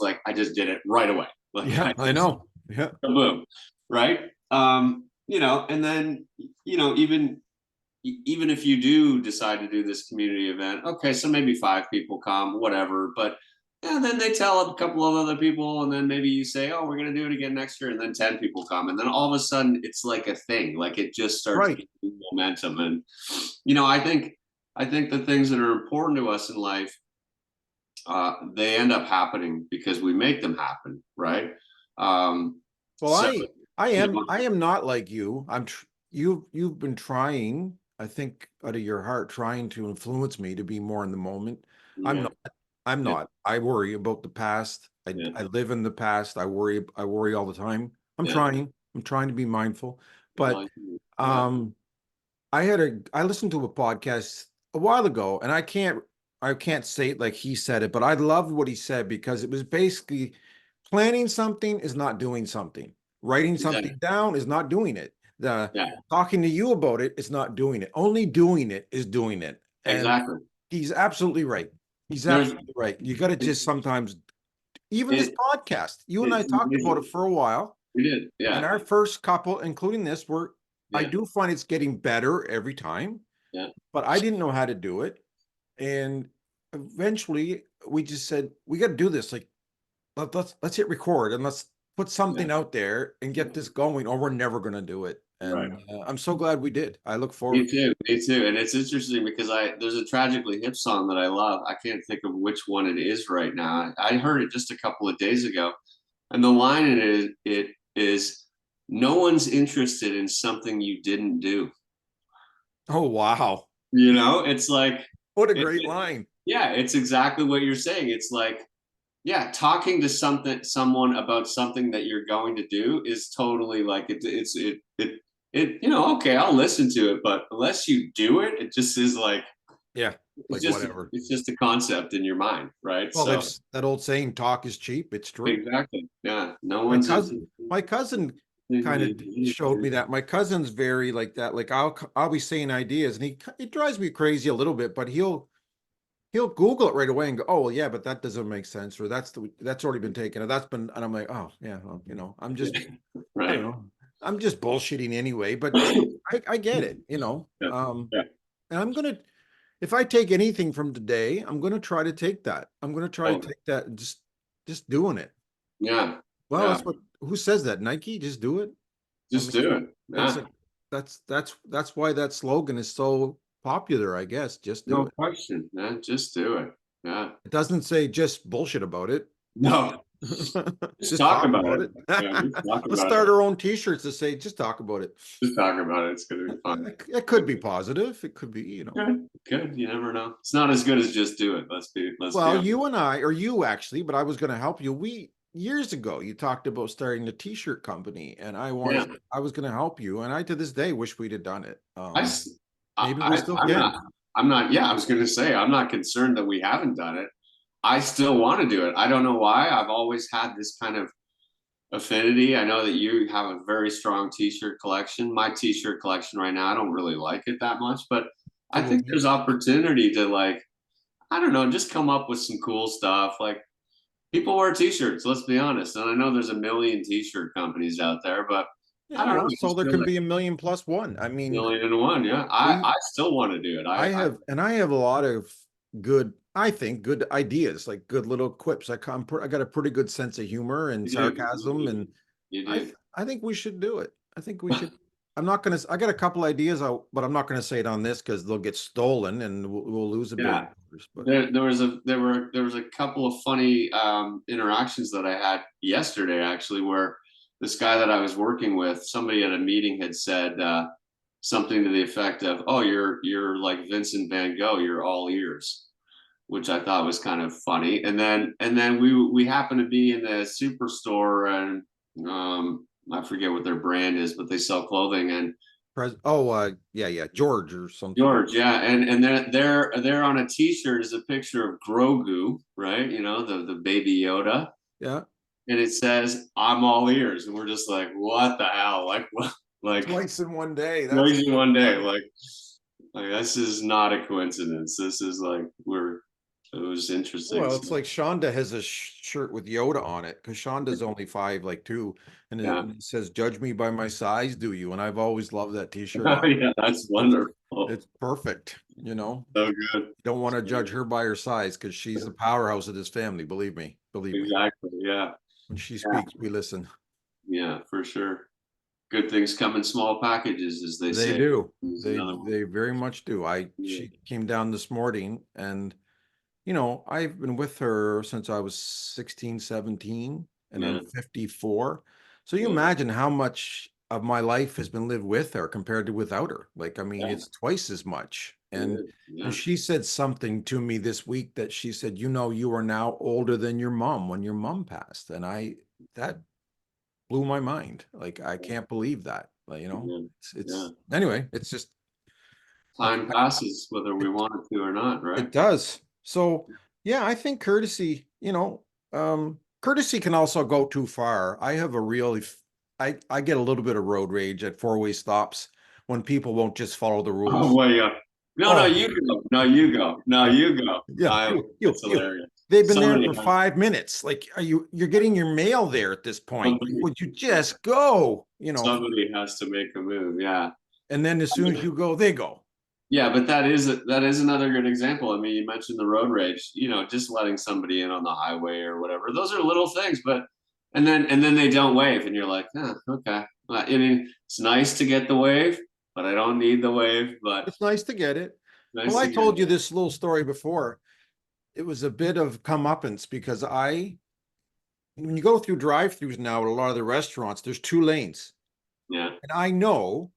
did it right away. Like Yeah, I I just know. Yeah. boom, right? You know, and then you know even if you do decide to do this community event, okay, so maybe 5 people come, whatever, but and then they tell a couple of other people, and then maybe you say, oh, we're going to do it again next year, and then 10 people come, and then all of a sudden it's like a thing, like it just starts Right. getting momentum. And you know, I think the things that are important to us in life, they end up happening because we make them happen, right? Well, So you know, I am not like you. You've been trying, I think, out of your heart, trying to influence me to be more in the moment. I'm yeah, not. I'm yeah, not. I worry about the past. yeah, I live in the past. I worry all the time. yeah. I'm trying to be mindful. But Well, yeah, um I listened to a podcast a while ago, and I can't say it like he said it, but I loved what he said because it was basically planning something is not doing something. Writing exactly. something down is not doing it. The Yeah, talking to you about it is not doing it. Only doing it is doing it. And exactly. he's absolutely right. He's There's absolutely right. You got to just sometimes, even this it, podcast, you and I it's talked about it amazing. for a while. We did, And yeah, our first couple, including this, I yeah, do find it's getting better every time, yeah, but I didn't know how to do it. And eventually we just said, we got to do this. Like, let's hit record and let's put yeah, something out there and yeah. get this going, or we're never going to do it. And Right. I'm so glad we did. I look Me forward. too, me too. And it's interesting because there's a Tragically Hip song that I love. I can't think of which one it is right now. I heard it just a couple of days ago, and the line in it is, "No one's interested in something you didn't do." Oh, wow. You know, it's like, What a it, great line. yeah, it's exactly what you're saying. It's like, yeah, talking to someone about something that you're going to do is totally like it. You know, okay, I'll listen to it, but unless you do it, it just is like Yeah. it's Like just whatever. it's just a concept in your mind, right? Well, So that's that old saying, talk is cheap. It's true. exactly, yeah. No My one's cousin, interested my cousin kind of showed me that. My cousin's very like that. Like I'll be saying ideas and it drives me crazy a little bit, but he'll Google it right away and go, oh well, yeah, but that doesn't make sense, or that's already been taken, or that's been, and I'm like, oh yeah, well, I don't right. know, I'm just bullshitting anyway, but I get it, Yeah, yeah. and I'm gonna, if I take anything from today, I'm gonna try to take that. I'm gonna try to Oh, take that, and just doing it. yeah, Well, yeah. that's what, who says that? Nike? Just do it. I Just mean, do it. that's Yeah, a, that's why that slogan is so popular, I guess. Just do no it. question, man. Just do it. Yeah. It doesn't say just bullshit about it. No, just Just talk talk about about it. it. Yeah, just talk Let's about it. start our own t-shirts to say, just talk about it. Just talk about it. It's gonna be fun. It could be positive. It could be, Good, good. You never know. It's not as good as just do it. Let's be well, honest. you and I, or you actually, but I was going to help you. Years ago, you talked about starting a t-shirt company and Yeah. I was going to help you. And I, to this day, wish we'd have done it. I, s- Maybe we still can. I'm not, yeah, I was going to say, I'm not concerned that we haven't done it. I still want to do it. I don't know why. I've always had this kind of affinity. I know that you have a very strong t-shirt collection. My t-shirt collection right now, I don't really like it that much, but Oh, I well, think there's opportunity to, like, I don't know, just come up with some cool stuff. Like, people wear t-shirts, let's be honest. And I know there's a million t-shirt companies out there, but I yeah, don't know. well, I so just there feel can like be a million plus one. I mean, million and one. Yeah. we, I still want to do it. I have a lot of good, I think, good ideas, like good little quips. I got a pretty good sense of humor and You do. sarcasm, and You I do. I think we should do it. I think we should. I'm not gonna. I got a couple ideas, but I'm not gonna say it on this because they'll get stolen and we'll lose $1 billion. Yeah. But There was a couple of funny interactions that I had yesterday, actually, where this guy that I was working with, somebody at a meeting had said something to the effect of, "Oh, you're like Vincent Van Gogh. You're all ears," which I thought was kind of funny. And then we happened to be in the superstore, and I forget what their brand is, but they sell clothing. And yeah, George or something. George, yeah, and they're on a T-shirt is a picture of Grogu, right? You know, the baby Yoda, Yeah, and it says "I'm all ears," and we're just like, what the hell? Like what? Like twice in one day. That's crazy one day. funny. Like this is not a coincidence. This is like we're. It was interesting. Well, So, it's like Shonda has a shirt with Yoda on it because Shonda's only 5, like 2, and yeah, it says, "Judge me by my size, do you?" And I've always loved that T-shirt. yeah, that's It's wonderful. it's perfect. So good. Don't want to judge her by her size because she's the powerhouse of this family. Believe me. Exactly. Yeah. When she Yeah. speaks, we listen. Yeah, for sure. Good things come in small packages, as they They say. do. There's They another one. they very much do. Yeah. She came down this morning and I've been with her since I was 16, 17, and Yeah. I'm 54. So you Yeah. imagine how much of my life has been lived with her compared to without her. Like, I mean, Yeah. it's twice as much. It is. And Yeah. she said something to me this week that she said, you are now older than your mom when your mom passed. And that blew my mind. Like, I can't believe that. Like, Yeah. Yeah. anyway, it's just, Time passes whether we it, want it to or not, it right? does. So yeah, I think courtesy, courtesy can also go too far. I have a really, I get a little bit of road rage at 4-way stops when people won't just follow the Oh, rules. well, yeah. No, Oh, you go. No, you go. No, yeah, you go. yeah, That's hilarious. they've been there Somebody for has 5 minutes. Like, you're getting your mail there at this point. somebody, Would you just go, somebody has to make a move. Yeah. and then as soon as you go, they go. Yeah, but that is another good example. I mean, you mentioned the road rage, just letting somebody in on the highway or whatever. Those are little things, but and then they don't wave, and you're like, okay. I mean, It's nice to get the wave, but I don't need the wave. But It's nice to get it. nice Well, I to get told it. you this little story before. It was a bit of comeuppance because when you go through drive-throughs now at a lot of the restaurants, there's 2 lanes. Yeah, And I know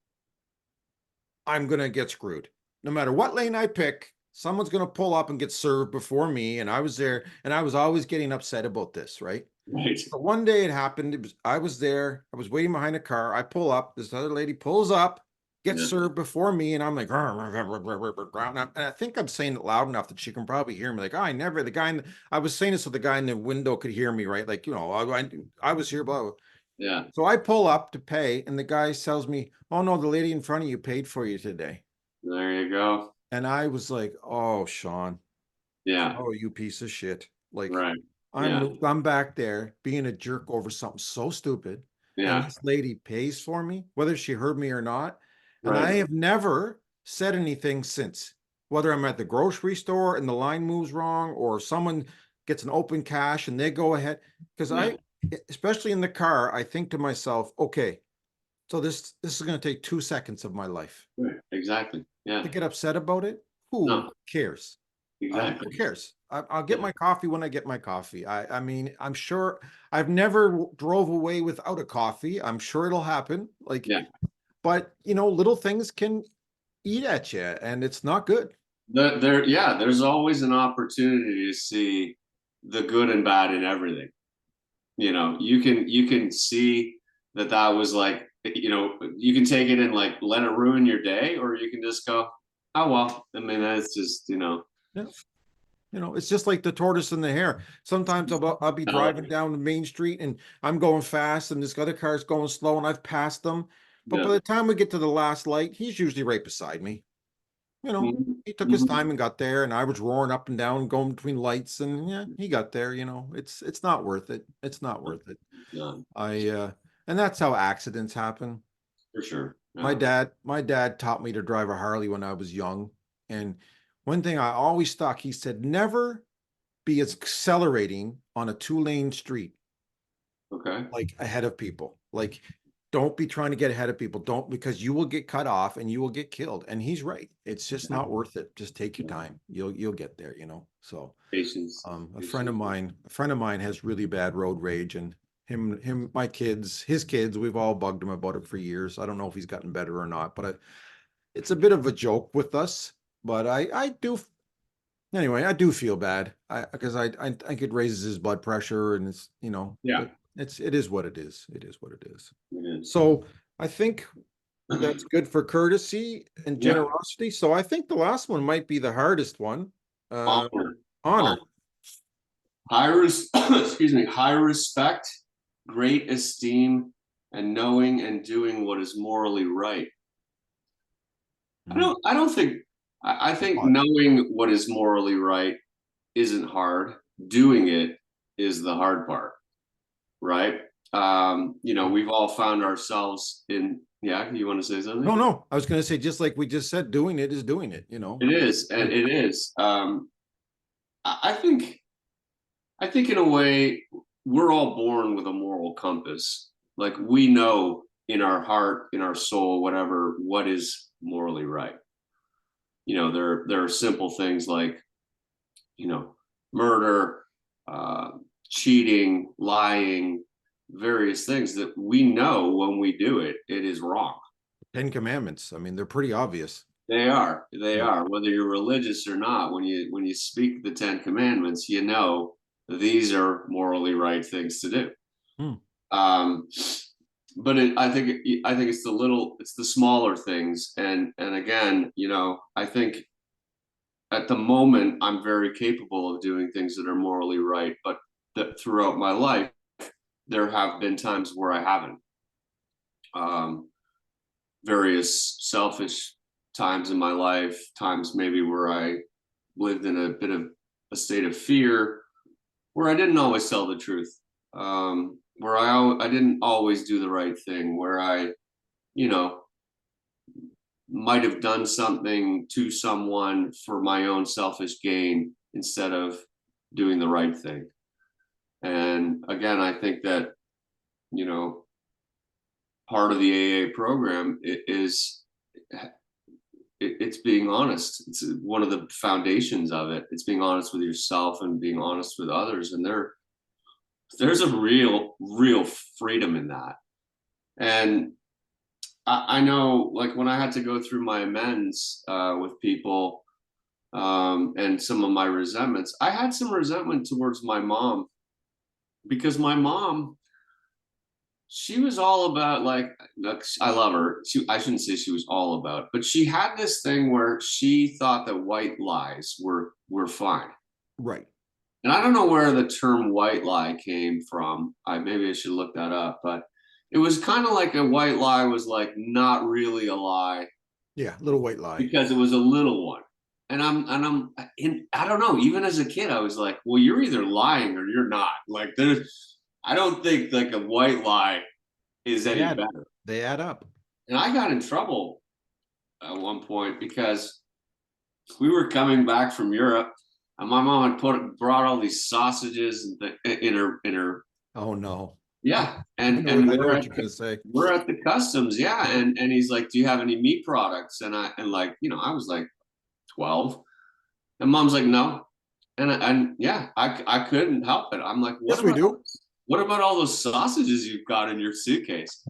I'm going to get screwed. No matter what lane I pick, someone's going to pull up and get served before me. And I was there and I was always getting upset about this, right? right. But one day it happened. I was there. I was waiting behind a car. I pull up. This other lady pulls up, gets Yeah. served before me, and I'm like, and I think I'm saying it loud enough that she can probably hear me. Like, oh, I was saying it so the guy in the window could hear me, right? Like, I was here, blah, blah. Yeah. So I pull up to pay, and the guy tells me, "Oh no, the lady in front of you paid for you today." There you go. And I was like, "Oh, Sean, Yeah. oh, you piece of shit!" Like, Right. Yeah. I'm back there being a jerk over something so stupid, and Yeah. this lady pays for me, whether she heard me or not. And I Right. have never said anything since, whether I'm at the grocery store and the line moves wrong, or someone gets an open cash and they go ahead. Because Yeah. especially in the car, I think to myself, okay, so this is going to take 2 seconds of my life Right. Exactly. Yeah. to get upset about it. Who No. cares? Exactly. Who cares? I'll get Yeah. my coffee when I get my coffee. I mean, I'm sure I've never drove away without a coffee. I'm sure it'll happen. Like, Yeah. but little things can eat at you, and it's not good. There's always an opportunity to see the good and bad in everything. You can see that was like, you can take it and like let it ruin your day, or you can just go, oh well. I mean, that's just Yeah. It's just like the tortoise and the hare. Sometimes I'll be driving down the main street and I'm going fast and this other car's going slow and I've passed them. But by yeah. the time we get to the last light, he's usually right beside me. Mhm. He took his Mhm. time and got there, and I was roaring up and down, going between lights, and yeah, he got there. It's not worth it. It's not worth it. No, And that's how accidents happen. for sure. My dad taught me to drive a Harley when I was young, and one thing I always stuck, he said, never be accelerating on a 2-lane street Okay. like ahead of people. Like, don't be trying to get ahead of people. Don't, because you will get cut off and you will get killed. And he's right. It's just not worth it. Just take your time. You'll get there, So Patience. a friend of mine has really bad road rage, and his kids, we've all bugged him about it for years. I don't know if he's gotten better or not, but it's a bit of a joke with us. But I do anyway, I do feel bad. Because I think it raises his blood pressure, and Yeah. but it is what it is. It is what it is. It is. So I think that's good for courtesy and Yeah. generosity. So I think the last one might be the hardest one. Honor. Honor. Excuse me, high respect, great esteem, and knowing and doing what is morally right. I think knowing what is morally right isn't hard. Doing it is the hard part, right? We've all found ourselves in. Yeah, you want to say something? No. I was going to say, just like we just said, doing it is doing it. It is, and it is. I think in a way we're all born with a moral compass. Like, we know in our heart, in our soul, whatever, what is morally right. There are simple things like, murder, cheating, lying, various things that we know when we do it, it is wrong. 10 Commandments. I mean, they're pretty obvious. They are. Whether you're religious or not, when you speak the 10 Commandments, these are morally right things to do. But I think it's the smaller things, and again, I think at the moment I'm very capable of doing things that are morally right, but that throughout my life there have been times where I haven't. Various selfish times in my life, times maybe where I lived in a bit of a state of fear, where I didn't always tell the truth, where I didn't always do the right thing, where I, might have done something to someone for my own selfish gain instead of doing the right thing. And again, I think that, part of the AA program is it's being honest. It's one of the foundations of it. It's being honest with yourself and being honest with others. And there's a real freedom in that. And I know, like, when I had to go through my amends with people and some of my resentments, I had some resentment towards my mom, because my mom, she was all about, like, I love her. I shouldn't say she was all about, but she had this thing where she thought that white lies were fine. Right. And I don't know where the term white lie came from. Maybe I should look that up, but it was kind of like a white lie was like not really a lie Yeah, little white lie. because it was a little one. And I don't know, even as a kid, I was like, well, you're either lying or you're not. Like, I don't think like a white lie is any better. They add up. And I got in trouble at one point because we were coming back from Europe, and my mom had brought all these sausages in her. Oh no. Yeah, I know what you're gonna say. we're at the customs, yeah, and he's like, "Do you have any meat products?" And I was like 12, and mom's like, "No," and yeah, I couldn't help it. I'm like, Yes, we do. What about all those sausages you've got in your suitcase?"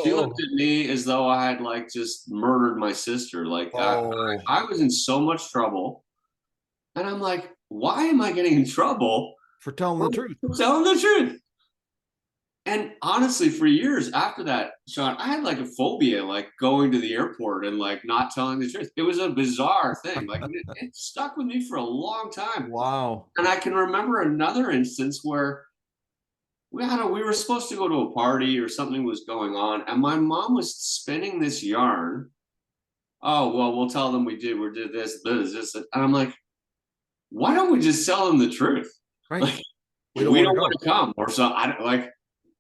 She looked at me as though I had like just murdered my sister. Like, I was in so much trouble, and I'm like, why am I getting in trouble for telling the truth? For telling the truth. And honestly, for years after that, Sean, I had like a phobia, like going to the airport and like not telling the truth. It was a bizarre thing. Like, it stuck with me for a long time. Wow. And I can remember another instance where we were supposed to go to a party or something was going on, and my mom was spinning this yarn. Oh, well, we'll tell them we did this, and I'm like, why don't we just tell them the truth? Right. Like, we don't want to come, or so I don't like.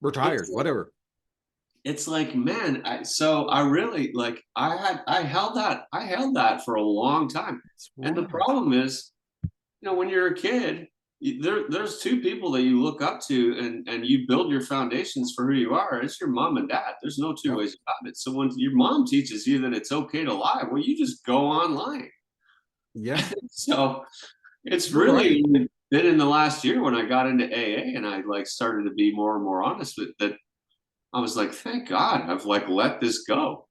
We're tired, whatever. It's like, man, I really like, I held that for a long time. And the problem is, when you're a kid, there's two people that you look up to, and you build your foundations for who you are. It's your mom and dad. There's no two ways about it. So when your mom teaches you that it's okay to lie, well, you just go on lying. Yeah. So it's really been in the last year when I got into AA and I like started to be more and more honest with that. I was like, thank God I've like let this go.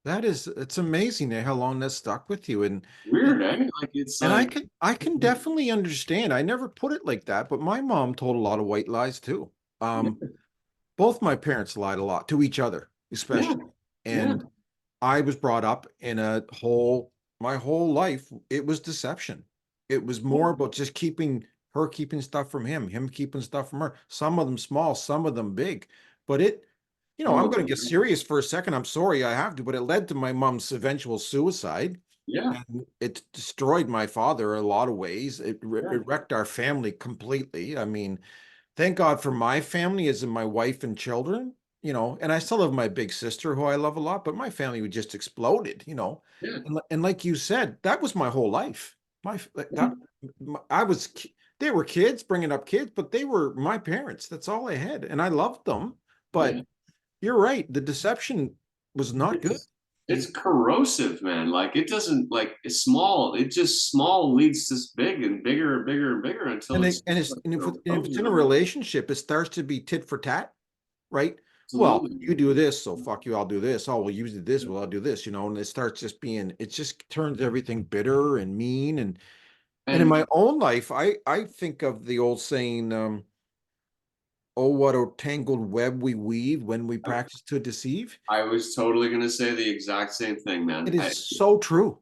It's amazing how long that stuck with you. And weird, eh? Like, it's and like, I can definitely understand. I never put it like that, but my mom told a lot of white lies too. Both my parents lied a lot to each other, especially. And I was brought up in my whole life, it was deception. It was more about just keeping stuff from him keeping stuff from her. Some of them small, some of them big. But I'm going to get serious for a second. I'm sorry I have to, but it led to my mom's eventual suicide. Yeah. And it destroyed my father in a lot of ways. It wrecked our family completely. I mean, thank God for my family, as in my wife and children, and I still have my big sister who I love a lot, but my family would just exploded, and like you said, that was my whole life. They were kids bringing up kids, but they were my parents. That's all I had. And I loved them, but you're right. The deception was not good. It's corrosive, man. Like, it doesn't, like, it's small. It just small leads to big and bigger and bigger and bigger until if it's in a relationship, it starts to be tit for tat, right? Absolutely. Well, you do this, so fuck you, I'll do this. Oh, well, you did this, well, I'll do this, and it starts just being, it just turns everything bitter and mean. And in my own life, I think of the old saying, oh, what a tangled web we weave when we practice to deceive. I was totally going to say the exact same thing, man. It is so true.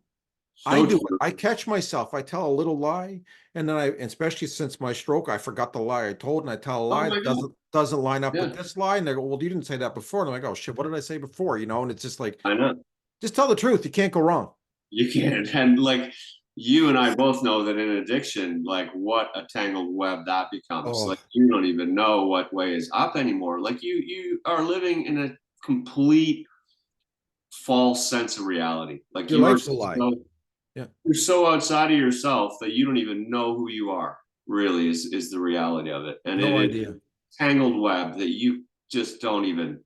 I do. I catch myself. I tell a little lie, and then especially since my stroke, I forgot the lie I told, and I tell a lie that doesn't line up with this lie, and they go, "Well, you didn't say that before." And I'm like, "Oh shit, what did I say before?" And it's just like, I know. Just tell the truth. You can't go wrong. You can't, and like you and I both know that in addiction, like what a tangled web that becomes. Like, you don't even know what way is up anymore. Like, you are living in a complete false sense of reality. Like, your life's a lie. You're so outside of yourself that you don't even know who you are, really, is the reality of it. And no idea. Tangled web that you just don't even,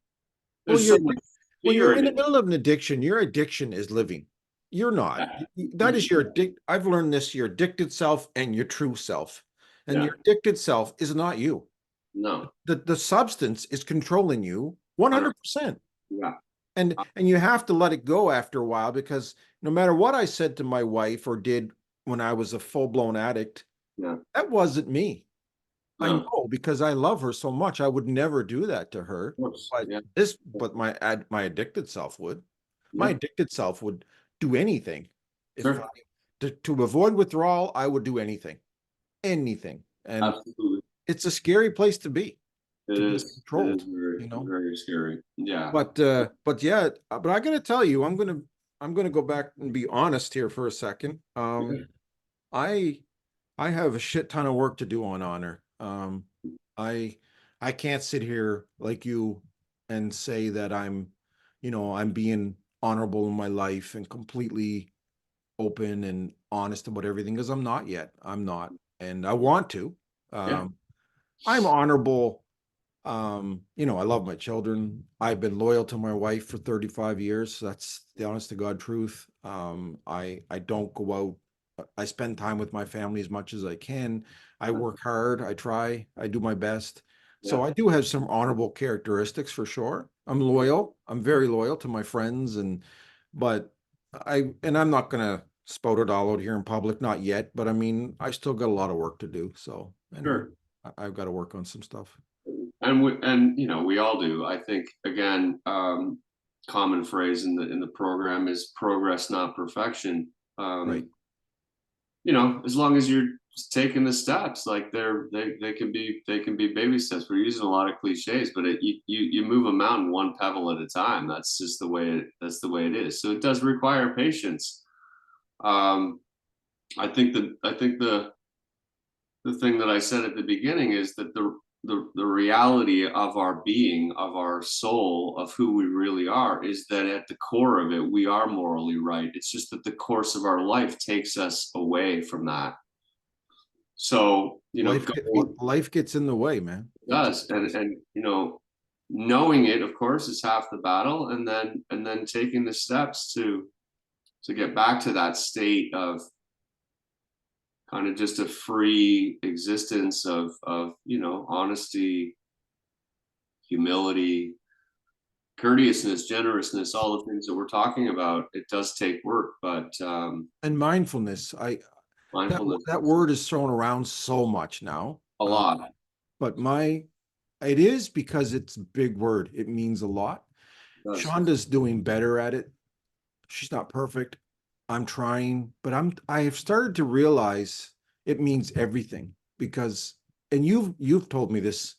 Well, There's so much when fear you're in in the it. middle of an addiction, your addiction is living. You're not. Yeah. That is your I've learned this, your addicted self and your true self. And Yeah. your addicted self is not you. No. The substance is controlling you 100. 100%. Yeah. And you have to let it go after a while, because no matter what I said to my wife or did when I was a full-blown addict, Yeah. that wasn't me. I No. know, because I love her so much. I would never do that to her. Of course. But Yeah. my addicted self would. My Yeah. addicted self would do anything. If I, Sure. to avoid withdrawal, I would do anything. Anything. And Absolutely. it's a scary place to be It is. It is controlled, very, you know. very scary. Yeah. But yeah, but I gotta tell you, I'm gonna go back and be honest here for a second. Yeah. I I have a shit ton of work to do on honor. I I can't sit here like you and say that I'm being honorable in my life and completely open and honest about everything, because I'm not yet. I'm not, and I want to. Yeah. I'm honorable. I love my children. I've been loyal to my wife for 35 years. That's the honest to God truth. I don't go out. I spend time with my family as much as I can. I work hard. I try. I do my best. So Yeah. I do have some honorable characteristics for sure. I'm loyal. I'm very loyal to my friends, but I'm not gonna spout it all out here in public, not yet. But I mean, I still got a lot of work to do. So, Sure. I've got to work on some stuff. And we all do. I think, again, common phrase in the program is progress, not perfection. Right. As long as you're taking the steps, like they can be baby steps. We're using a lot of cliches, but you move a mountain one pebble at a time. That's just that's the way it is. So it does require patience. I think the thing that I said at the beginning is that the reality of our being, of our soul, of who we really are, is that at the core of it, we are morally right. It's just that the course of our life takes us away from that. So, Life gets in the way, man. it does. And knowing it, of course, is half the battle, and then taking the steps to get back to that state of kind of just a free existence of honesty, humility, courteousness, generousness, all the things that we're talking about. It does take work, but And mindfulness. mindfulness, That word is thrown around so much now. a lot. But it is, because it's a big word. It means a lot. Does. Shonda's doing better at it. She's not perfect. I'm trying, but I have started to realize it means everything, because, and you've told me this,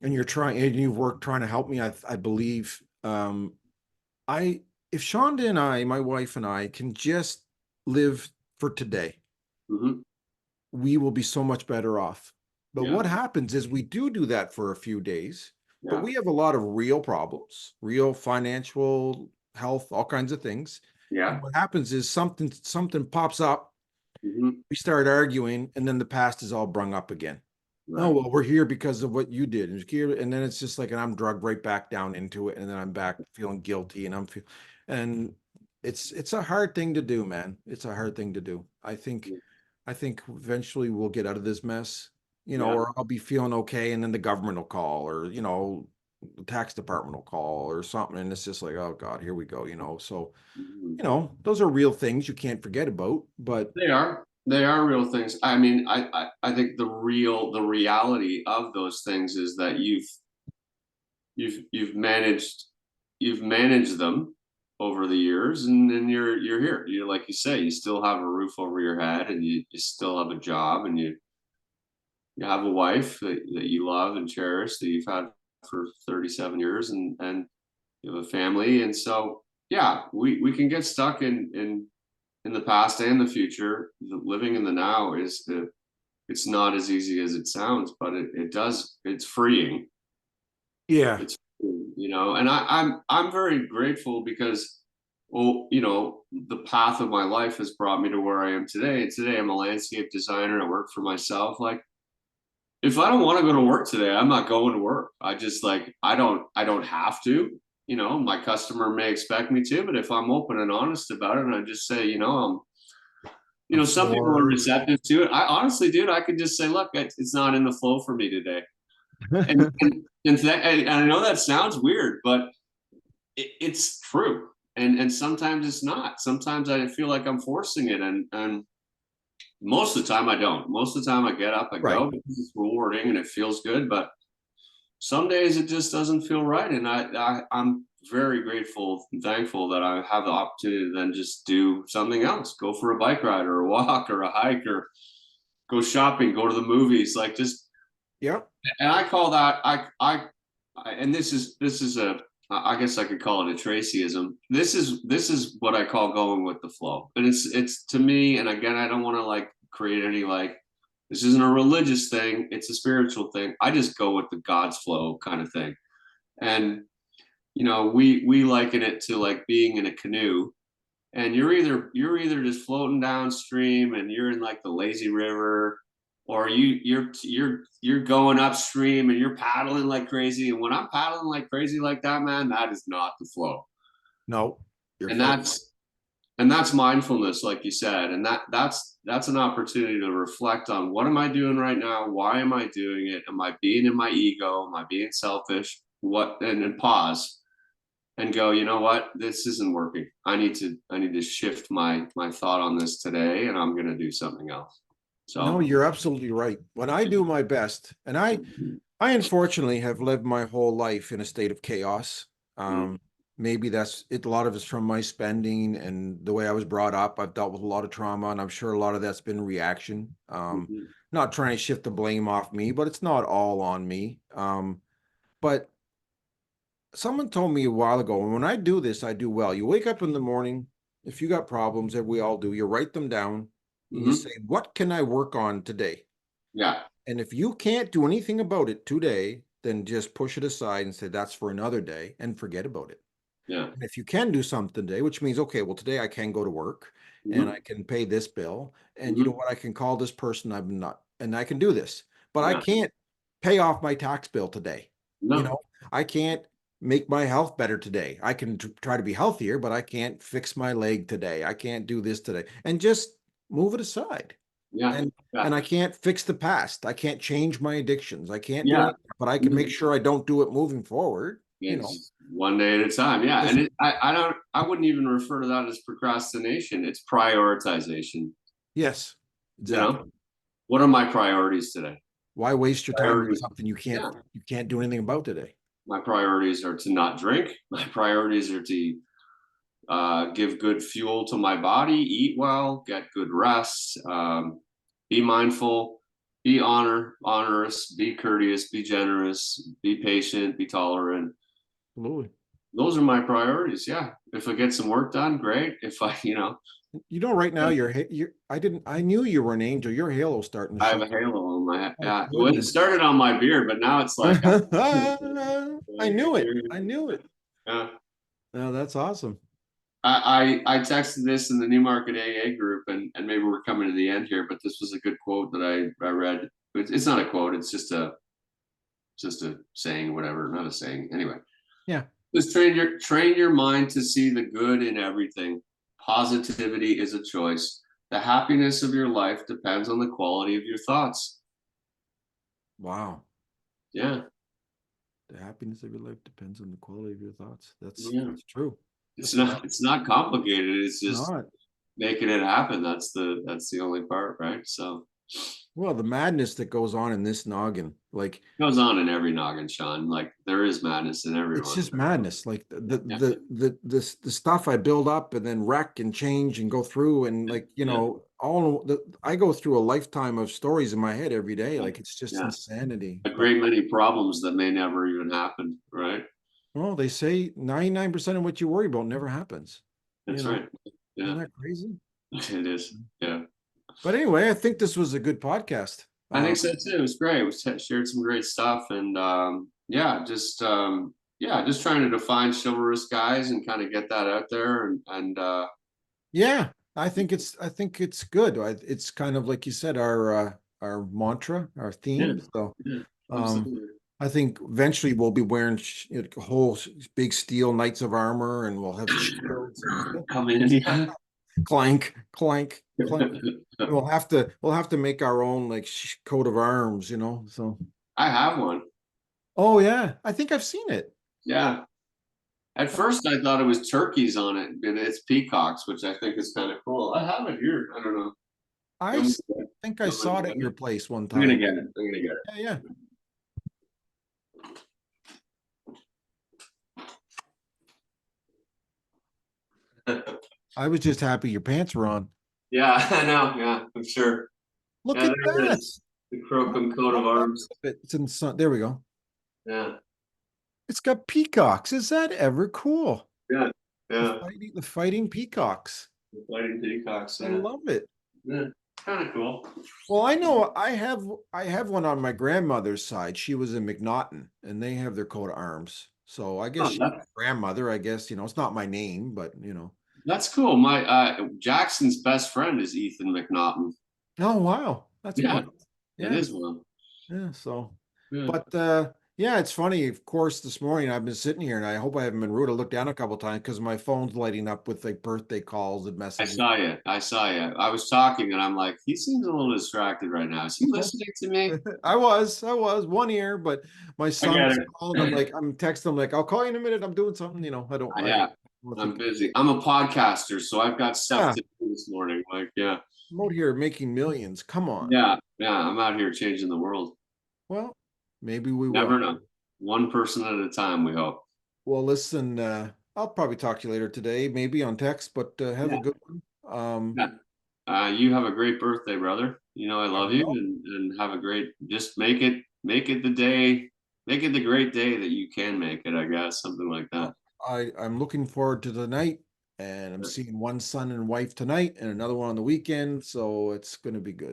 and you've worked trying to help me. I believe, if Shonda and I, my wife and I, can just live for today, Mhm. we will be so much better off. But Yeah. what happens is we do that for a few days, but Yeah. we have a lot of real problems, real financial, health, all kinds of things. Yeah. And what happens is something pops up, Mhm. we start arguing, and then the past is all brung up again. Right. Oh, well, we're here because of what you did. And then it's just like, and I'm drugged right back down into it. And then I'm back feeling guilty, and it's a hard thing to do, man. It's a hard thing to do. I think eventually we'll get out of this mess, Yeah. or I'll be feeling okay. And then the government will call, or, the tax department will call or something. And it's just like, oh God, here we go, so, Mhm. those are real things you can't forget about, but They are real things. I mean, I think the reality of those things is that you've managed them over the years, and then you're here. You're, like you say, you still have a roof over your head, and you still have a job, and you have a wife that you love and cherish, that you've had for 37 years, and you have a family. And so, yeah, we can get stuck in the past and the future. Living in the now it's not as easy as it sounds, but it's freeing. yeah. It's and I'm very grateful, because, well, the path of my life has brought me to where I am today. Today I'm a landscape designer. I work for myself. Like, if I don't want to go to work today, I'm not going to work. I just, like, I don't have to. you know, my customer may expect me to, but if I'm open and honest about it, and I just say, you know, you I'm know, some people are sore. receptive to it. I honestly, dude, I could just say, look, it's not in the flow for me today. And I know that sounds weird, but it's true. And sometimes it's not. Sometimes I feel like I'm forcing it, and most of the time I don't. Most of the time I get up, I Right. go because it's rewarding and it feels good. But some days it just doesn't feel right, and I'm very grateful and thankful that I have the opportunity to then just do something else, go for a bike ride or a walk or a hike or go shopping, go to the movies, like just. Yep. And I call that and this is a, I guess I could call it a Tracyism. This is what I call going with the flow, and it's to me. And again, I don't want to like create any like, this isn't a religious thing, it's a spiritual thing. I just go with the God's flow kind of thing. And you know, we liken it to like being in a canoe, and you're either just floating downstream and you're in like the lazy river, or you're going upstream and you're paddling like crazy. And when I'm paddling like crazy like that, man, that is not the flow. No, you're And full. that's mindfulness, like you said. And that's an opportunity to reflect on, what am I doing right now? Why am I doing it? Am I being in my ego? Am I being selfish? What? And then pause and go, you know what, this isn't working. I need to shift my thought on this today, and I'm going to do something else. No, So you're absolutely right. When I do my best, and I unfortunately have lived my whole life in a state of chaos. Maybe that's it. A lot of it's from my spending and the way I was brought up. I've dealt with a lot of trauma, and I'm sure a lot of that's been reaction. Not trying to shift the blame off me, but it's not all on me. But someone told me a while ago, and when I do this, I do well. You wake up in the morning, if you got problems that we all do, you write them down and you say, what can I work on today? yeah, And if you can't do anything about it today, then just push it aside and say that's for another day and forget about it. yeah, And if you can do something today, which means, okay, well, today I can go to work and I can pay this bill. And you know what? I can call this person. I'm not, and I can do this, but I yeah, can't pay off my tax bill today. You no, know, I can't make my health better today. I can try to be healthier, but I can't fix my leg today. I can't do this today, and just move it aside. yeah, And yeah, I can't fix the past. I can't change my addictions. I can't do yeah. anything, but I can make sure I don't do it moving forward, you know. It's one day at a time. Yeah, Just, and I wouldn't even refer to that as procrastination. It's prioritization. yes, You exactly. know, what are my priorities today? Why waste your time with Priorities. something you Yeah, can't do anything about today? my priorities are to not drink. My priorities are to give good fuel to my body, eat well, get good rest, be mindful, be honorous, be courteous, be generous, be patient, be tolerant. Absolutely. Those are my priorities. Yeah. If I get some work done, great. If I, you know, You know, right now I knew you were an angel. Your halo's starting to I have show. a halo on my head. My Yeah. Well, it goodness. started on my beard, but now it's like, I knew it. I knew it. yeah. Oh, that's awesome. I texted this in the Newmarket AA group, and maybe we're coming to the end here, but this was a good quote that I read. It's not a quote, it's just a saying, whatever, not a saying. Anyway, Yeah. just train your mind to see the good in everything. Positivity is a choice. The happiness of your life depends on the quality of your thoughts. Wow. Yeah. The happiness of your life depends on the quality of your thoughts. Yeah. That's true. It's not complicated. It's just Not. making it happen. That's the only part, right? So Well, the madness that goes on in this noggin, like goes on in every noggin, Sean. Like there is madness in it's everyone. just madness. Like Yeah. the stuff I build up and then wreck and change and go through and like, you Yeah. know, I go through a lifetime of stories in my head every day. Like it's just Yeah. insanity. A But great many problems that may never even happen, right? well, they say 99% of what you worry about never happens. You That's know, right. isn't Yeah, that crazy? it is. Yeah. But anyway, I think this was a good podcast. I think so too. It was great. We shared some great stuff, and just trying to define chivalrous guys and kind of get that out there, and Yeah, I think it's good. It's kind of like you said, our mantra, our yeah, theme. So yeah, um absolutely. I think eventually we'll be wearing a whole big steel knights of armor, and we'll have shields and Come in, yeah. clank, clank, clank. We'll have to make our own like coat of arms, you know. So. I have one. Oh yeah, I think I've seen it. Yeah. At first, I thought it was turkeys on it, but it's peacocks, which I think is kind of cool. I have it here. I don't know. I I'm, think I saw it at your place one I'm gonna time. get it. I'm gonna get it. Yeah, yeah. I was just happy your pants were on. Yeah, I know. Yeah, I'm sure. Look Yeah, at there it that. is. The Crocum coat of Up arms. It's in sun. There we go. Yeah, It's got peacocks. Is that ever cool? yeah, yeah. The fighting peacocks. The fighting peacocks. I Yeah, love it. yeah. Kind of cool. Well, I know I have one on my grandmother's side. She was in McNaughton, and they have their coat of arms. So I guess Oh, she's my grandmother. I guess, you know, it's not my name, but you know. that's cool. My Jackson's best friend is Ethan McNaughton. Oh wow, that's Yeah, fun. it Yeah, is one. yeah. So, Yeah. but yeah, it's funny. Of course, this morning I've been sitting here, and I hope I haven't been rude. I looked down a couple times because my phone's lighting up with like birthday calls and I messages. saw you. I saw you. I was talking and I'm like, he seems a little distracted right now. Is he listening to me? I was one ear, but my son's get it. calling. I'm texting him like, I'll call you in a minute. I'm doing something. You know, Yeah, I'm busy. I'm a podcaster, so I've got stuff Yeah, to do this morning. Like, yeah, I'm out here making millions. Come on. yeah, yeah. I'm out here changing the world. Well, maybe we Never will. know. One person at a time, we hope. Well, listen, I'll probably talk to you later today, maybe on text, but have a Yeah. good one. Yeah. You have a great birthday, brother. You know I I love you, will. and have a great. Just make it the day, make it the great day that you can make it. I guess something like that. I'm looking forward to the night, and I'm seeing one son and wife tonight and another one on the weekend, so it's going to be good.